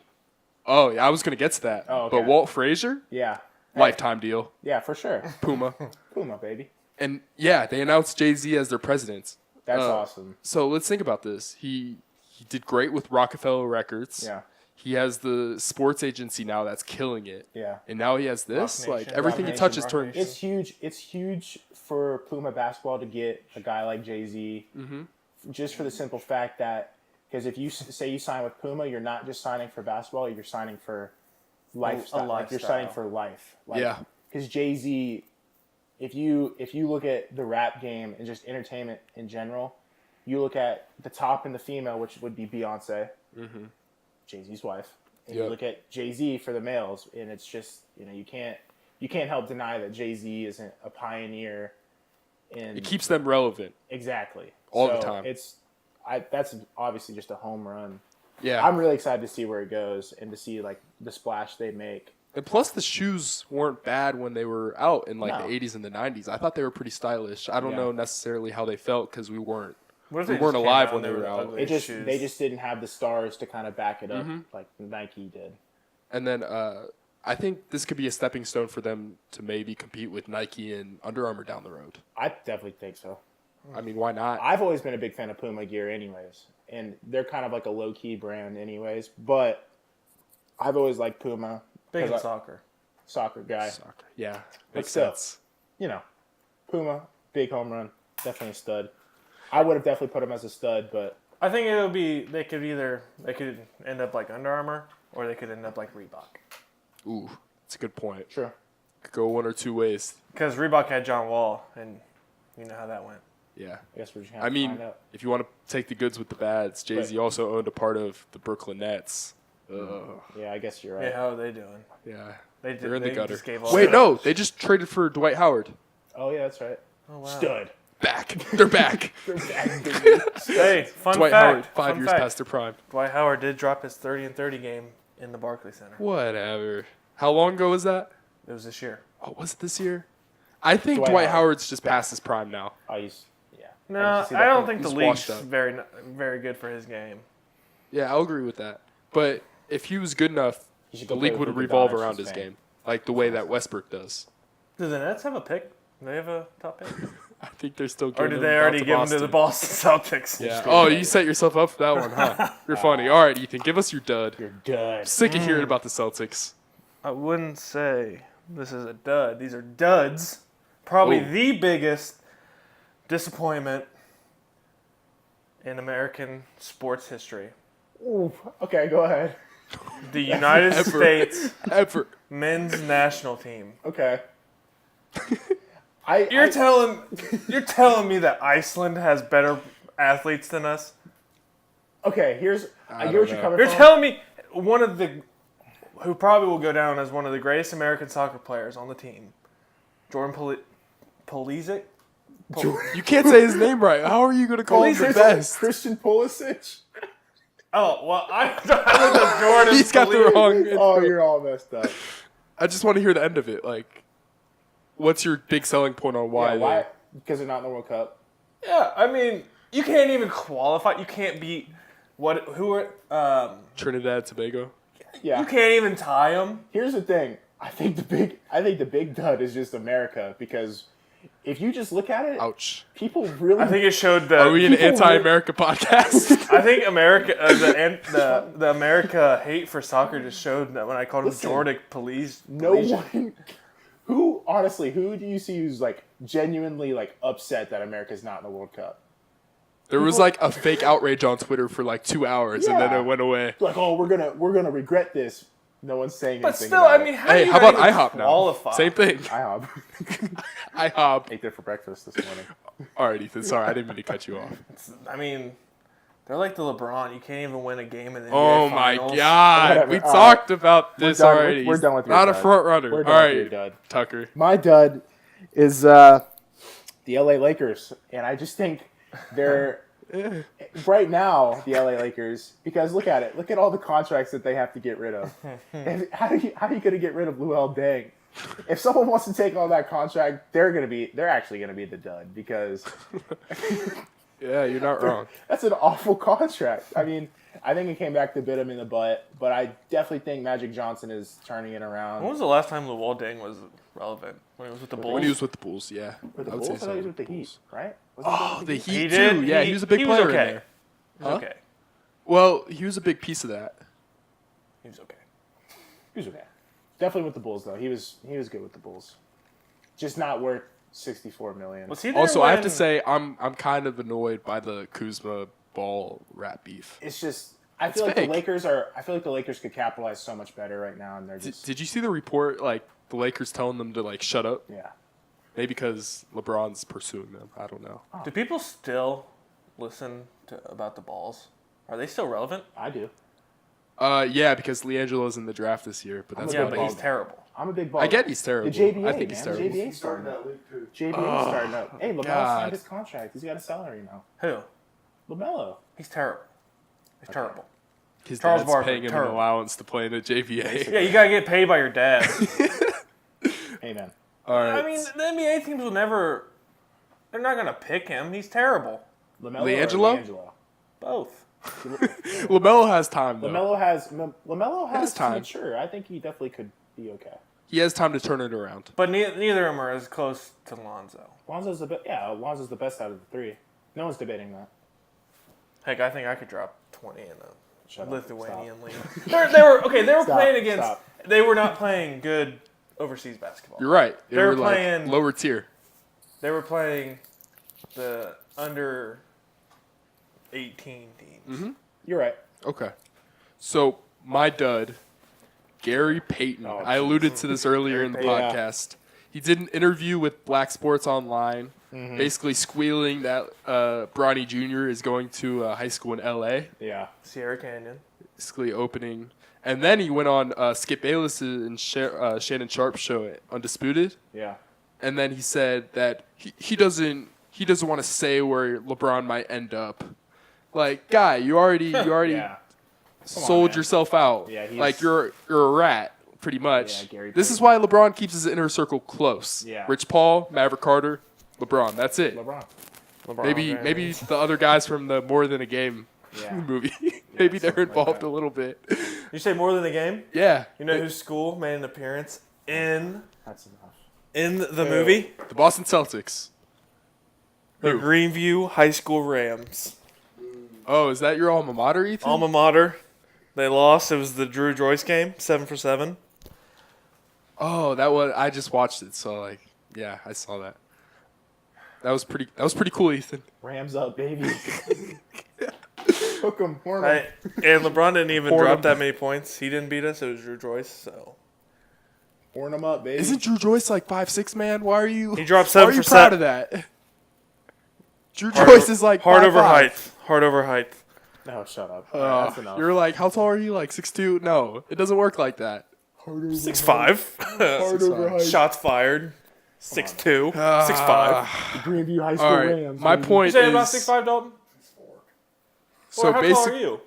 Oh, yeah, I was gonna get to that. Oh, okay. But Walt Frazier, Yeah. lifetime deal. Yeah, for sure. Puma, Puma, baby. and yeah, they announced Jay-Z as their president. That's awesome. So let's think about this. He did great with Rockefeller Records. Yeah. He has the sports agency now that's killing it. Yeah. And now he has this. Rock Like Nation. everything he Rock touches Nation. turns. It's huge. It's huge for Puma basketball to get a guy like Jay-Z. Just for the simple fact that because if you say you sign with Puma, you're not just signing for basketball. You're signing for lifestyle. Like you're signing lifestyle. for life. Yeah. Because Jay-Z, if you look at the rap game and just entertainment in general, you look at the top and the female, which would be Beyonce, Jay-Z's wife. And you Yep. look at Jay-Z for the males, and it's just you can't help deny that Jay-Z isn't a pioneer. In It keeps them relevant. exactly all the So time. That's obviously just a home run. Yeah. I'm really excited to see where it goes and to see the splash they make. And plus, the shoes weren't bad when they were out in No. the 80s and the 90s. I thought they were pretty stylish. I don't Yeah. know necessarily how they felt because we weren't. What if We they weren't just came alive out when and they were out. ugly They shoes? just didn't have the stars to kind of back it up like Nike did. And then I think this could be a stepping stone for them to maybe compete with Nike and Under Armour down the road. I definitely think so. I mean, why not? I've always been a big fan of Puma gear anyways, and they're kind of like a low-key brand anyways, but I've always liked Puma. Big 'cause in I- soccer. Soccer guy. Soccer. Yeah, But makes still. sense. Puma, big home run, definitely a stud. I would have definitely put him as a stud, but I think they could end up like Under Armour or they could end up like Reebok. Ooh, that's a good point. sure. Could go one or two ways. Because Reebok had John Wall, and you know how that went. Yeah. I guess we're just gonna I have to mean, find out. if you want to take the goods with the bads, Jay-Z also owned a part of the Brooklyn Nets. Ugh. Yeah, I guess you're right. Yeah, how are they doing? Yeah. They They're in the gutter. just gave all Wait, the- no. They just traded for Dwight Howard. Oh yeah, that's right. Oh, wow. Stud. Back. They're back. They're back, baby. Hey, fun Dwight fact. Howard, 5 fun years fact. past their prime. Dwight Howard did drop his 30-30 game in the Barclays Center. Whatever. How long ago was that? It was this year. Oh, was it this year? I think Dwight Dwight Howard. Howard's just past his prime now. Oh, he's yeah. No, just see I that don't thing. think the He's league's washed up. very good for his game. Yeah, I'll agree with that. But if he was good enough, He should the go play league with would Luka revolve Doncic's around his fame. game, like the way that Westbrook does. Do the Nets have a pick? Do they have a top pick? I think they're still Or giving did them they out already to give them to the Boston Celtics? Yeah. Oh, you set yourself up for that one, huh? You're funny. All right, Ethan, give us your dud. You're done. Sick of hearing about the Celtics. I wouldn't say this is a dud. These are duds. Probably Ooh. the biggest disappointment in American sports history. Ooh, okay, go ahead. The United Ever. States Ever. men's national team. Okay. You're telling me that Iceland has better athletes than us? Okay, here's I get don't what you're know. coming You're from. telling me who probably will go down as one of the greatest American soccer players on the team, Jordan Pulisic? You can't say his name right. How are you going to call him the Pulisic? best? Christian Pulisic. Oh, well, I looked at Jordan. He's got the Pulisic. wrong. Oh, you're all messed up. I just want to hear the end of it. Like, what's your big selling point on why? Yeah, why? Because they're not in the World Cup. Yeah, I mean, you can't even qualify. You can't beat who are Trinidad and Tobago. Yeah. you can't even tie them. Here's the thing. I think the big dud is just America, because if you just look at it, Ouch. people really. I think it showed the. Are we an people anti-America podcast? I think America, the America hate for soccer just showed that when I called him Listen, Jordan Police. no one. Who do you see who's like genuinely like upset that America's not in the World Cup? There was like a fake outrage on Twitter for like 2 hours, and then Yeah. it went away. Like, oh, we're gonna regret this. No one's saying But anything. still, about I mean, it. how do Hey, you how not about even IHOP now? qualify? Same thing. IHOP. IHOP. Ate there for breakfast this morning. All right, Ethan. Sorry, I didn't mean to cut you off. I mean, they're like the LeBron. You can't even win a game in the NBA Oh my Finals. God, Whatever. we All talked about this done. already. We're done with your Not a dud. front runner. We're All done with your right, dud. Tucker. My dud is the LA Lakers, and I just think they're right now the LA Lakers, because look at it. Look at all the contracts that they have to get rid of. And how are you going to get rid of Luol Deng? If someone wants to take on that contract, they're actually gonna be the dud, because Yeah, you're not wrong. that's an awful contract. I mean, I think it came back to bit him in the butt, but I definitely think Magic Johnson is turning it around. When was the last time Luol Deng was relevant? When he was with the Bulls? When he was with the Bulls, yeah. With the I would Bulls? say I thought he was so. with the Heat, Bulls. right? Oh, the Heat He too. did. Yeah, he was a big he player was okay. in there. He was Huh? okay. Well, he was a big piece of that. He was okay. He was okay. Definitely with the Bulls, though. He was good with the Bulls. Just not worth $64 million. Was he there Also, I have to when- say, I'm kind of annoyed by the Kuzma ball rap beef. It's just I feel like the Lakers could capitalize so much better right now, and they're just Did you see the report? Like the Lakers telling them to like shut up? yeah. Maybe because LeBron's pursuing them. I don't know. Do people still listen about the balls? Are they still relevant? I do. Yeah, because LiAngelo's in the draft this year, but that's Yeah, about but it. he's terrible. I'm a big baller. I get he's terrible. The JBA, I think he's man. terrible. JBA He's starting starting up. that league too. JBA starting up. Hey, LaMelo God. signed his contract. He's got a salary now. Who? LaMelo. He's terrible. He's terrible. His Charles dad's Barkley, paying him an terrible. allowance to play in the JVA. Yeah, you gotta get paid by your dad. Amen. All right. I mean, the NBA teams will never. They're not gonna pick him. He's terrible. LaMelo LiAngelo? or LiAngelo? Both. LaMelo has time though. LaMelo has to time. mature. I think he definitely could be okay. He has time to turn it around. But neither of them are as close to Lonzo. Lonzo's the best out of the three. No one's debating that. Heck, I think I could drop 20 in Shut a up. Lithuanian league. They were okay. They were Stop. playing against. Stop. They were not playing good overseas basketball. You're right. They're were like playing- lower tier. They were playing the under 18 teams. You're right. Okay. So my dud, Gary Payton. Oh, I alluded to this earlier in the Payton. Yeah. podcast. He did an interview with Black Sports Online, Mm-hmm. basically squealing that Bronny Jr. is going to high school in L.A., Yeah. Sierra Canyon. basically opening. And then he went on Skip Bayless and Shannon Sharp's show, Undisputed. Yeah. And then he said that he doesn't want to say where LeBron might end up. Like, guy, you already Yeah. sold man. yourself out. Yeah, he's- like you're a rat, pretty much. Yeah, Gary This is Payton. why LeBron keeps his inner circle close. Yeah. Rich Paul, Maverick Carter, LeBron. That's it. LeBron. Maybe the other guys from the More Than a Game Yeah. movie. Maybe they're something like involved that. a little bit. You say more than a game? Yeah. You know whose school made an appearance in That's enough. the movie? The Boston Celtics. The Greenview High School Rams. Oh, is that your alma mater, Ethan? Alma mater. They lost. It was the Drew Joyce game, 7-for-7. Oh, that was. I just watched it, so like, yeah, I saw that. That was pretty cool, Ethan. Rams up, baby. Hook 'em, horn 'em. Right. And LeBron didn't even Horn drop 'em. that many points. He didn't beat us. It was Drew Joyce. So Horn 'em up, baby. Isn't Drew Joyce like 5'6", man? Why are you? he dropped Why 7 are you for proud 7. of that? Drew Joyce is like hard over 5'5". height. Hard over height. No, shut up. That's enough. You're like, how tall are you? Like 6'2"? No, it doesn't work like that. 6'5". Hard over height. Shots fired. 6'2". 6'5". Greenview High School All right, Rams. my baby. point You say is about 6'5", Dalton? 6'4". so How tall are basically. you?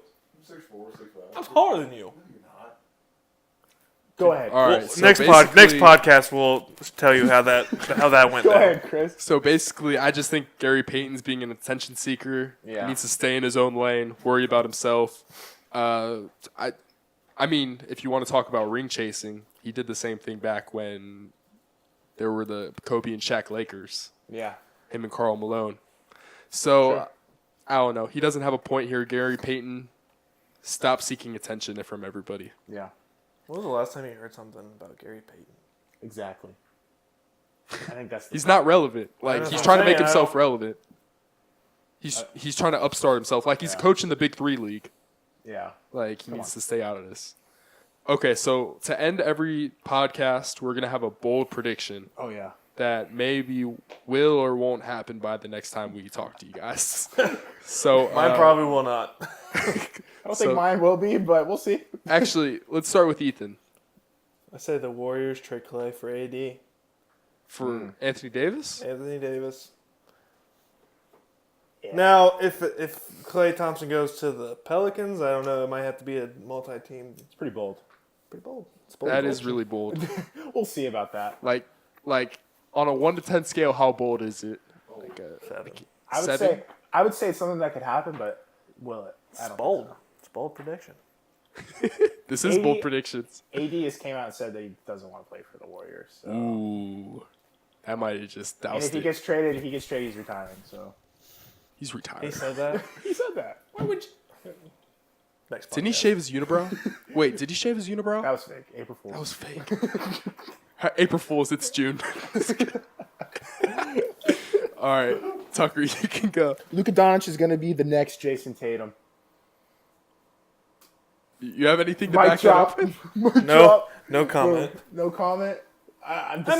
6'4", 6'5". I'm taller than you. Go ahead. All right, Well, so next basically- podcast we'll tell you how that went Go down. ahead, Chris. So basically, I just think Gary Payton's being an attention seeker. Yeah. He needs to stay in his own lane, worry about himself. I mean, if you want to talk about ring chasing, he did the same thing back when there were the Kobe and Shaq Lakers. Yeah. Him and Karl Malone. So, Sure. I don't know. He doesn't have a point here. Gary Payton, stop seeking attention from everybody. Yeah. When was the last time you heard something about Gary Payton? Exactly. I think that's the He's not relevant. Like, That's he's what trying I'm to make saying. himself relevant. He's trying to upstart himself. Like, he's coaching the Big Three league. Yeah. Like, he Come needs on. to stay out of this. Okay, so to end every podcast, we're going to have a bold prediction Oh, yeah. that maybe will or won't happen by the next time we talk to you guys. So Mine probably will not. I don't So- think mine will be, but we'll see. actually, let's start with Ethan. I say the Warriors trade Clay for AD. For Anthony Davis? Anthony Davis. Yeah. Now, if Clay Thompson goes to the Pelicans, I don't know. It might have to be a multi-team. It's pretty bold. Pretty bold. It's bold. That is really bold. We'll see about that. Like on a 1 to 10 scale, how bold is it? Like 7. I would say it's something that could happen, but will it? I It's don't bold. think so. It's a bold prediction. This is 80 bold predictions. AD just came out and said that he doesn't want to play for the Warriors. So. Ooh, that might have just And doused if he it. gets traded, he's retiring. So He's retired. He said that. he said that. Why would you? Next Didn't he podcast. shave his unibrow? Wait, did he shave his unibrow? That was fake. April Fool's. That was fake. April Fool's, it's June. All right, Tucker, you can go. Luka Doncic is going to be the next Jason Tatum. You have anything to Mic back that drop. up? Mic No, drop. no comment. No comment. I I'm mean,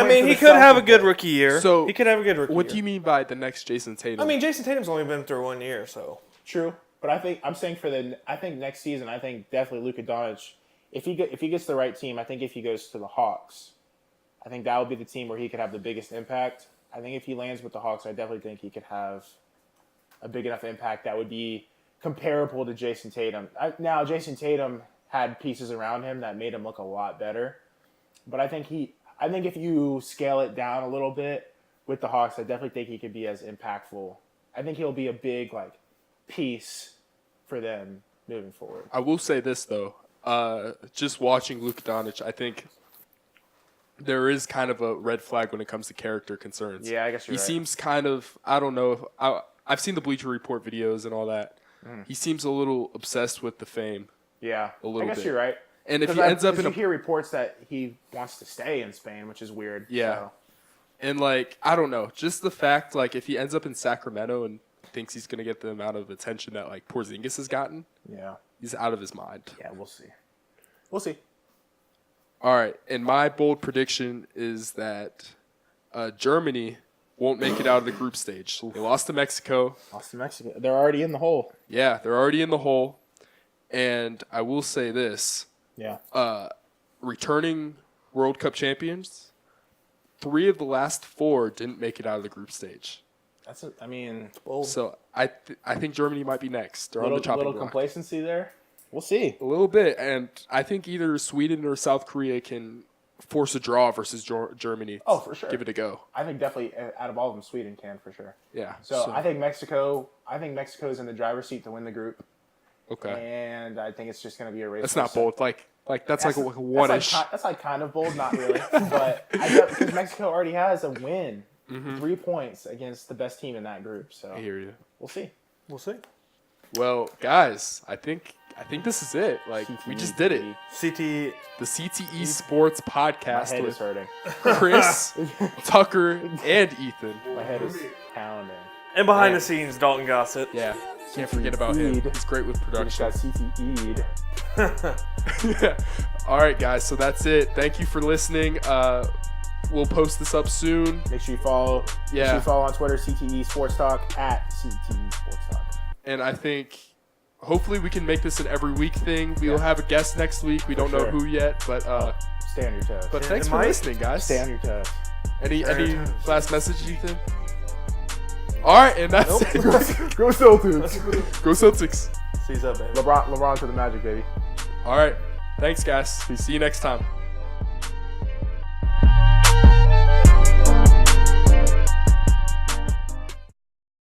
waiting he for the could have a Celtics. good rookie year. So, he could have a good rookie What year. do you mean by the next Jason Tatum? I mean, Jason Tatum's only been through 1 year, so. True, but I'm saying I think next season, I think definitely Luka Doncic, if he gets the right team, I think if he goes to the Hawks, I think that would be the team where he could have the biggest impact. I think if he lands with the Hawks, I definitely think he could have a big enough impact that would be comparable to Jason Tatum. Now, Jason Tatum had pieces around him that made him look a lot better, but I think if you scale it down a little bit with the Hawks, I definitely think he could be as impactful. I think he'll be a big piece for them moving forward. I will say this though, just watching Luka Doncic, I think there is kind of a red flag when it comes to character concerns. Yeah, I guess you're he right. seems kind of, I don't know, I've seen the Bleacher Report videos and all that. He seems a little obsessed with the fame. Yeah, A little I guess bit. you're right. And if he ends up in you a hear reports that he wants to stay in Spain, which is weird. Yeah. So. And, I don't know. Just the fact, if he ends up in Sacramento and thinks he's going to get the amount of attention that, Porzingis has gotten, Yeah. he's out of his mind. Yeah, we'll see. We'll see. All right. And my bold prediction is that Germany won't make it out of the group stage. They lost to Mexico. Lost to Mexico. They're already in the hole. Yeah, they're already in the hole. And I will say this. Yeah. Returning World Cup champions, 3 of the last 4 didn't make it out of the group stage. Bold. So I think Germany might be next. They're on the chopping little block. complacency there. We'll see. A little bit, and I think either Sweden or South Korea can force a draw versus Germany. Oh, for sure. Give it a go. I think definitely out of all of them, Sweden can for sure. Yeah. So I think Mexico's in the driver's seat to win the group. Okay. And I think it's just going to be a race. That's not bold. That's a one one-ish. That's kind of bold, not really. But because Mexico already has a win 3 points against the best team in that group. So I hear you. we'll see. We'll see. Well, guys, I think this is it. Like, we just did it. CTE. The CTE Sports My Podcast head is with hurting. Chris, Tucker, and Ethan. My head is pounding. And behind the scenes, Dalton Gossett. Yeah, can't forget about him. He's great with Just production. got CTE'd. All right, guys, so that's it. Thank you for listening. We'll post this up soon. Make sure you follow. Yeah. Make sure you follow on Twitter, CTE Sports Talk, at CTE Sports Talk. And I think hopefully we can make this an every week thing. We will have a guest next week. We don't know who yet, but Stay on your toes. but thanks for listening, guys. Stay on your toes. Any last message, Ethan? All right, and that's it. Go Celtics. Go Celtics. Seize up, baby. LeBron to the Magic, baby. All right. Thanks, guys. See you next time.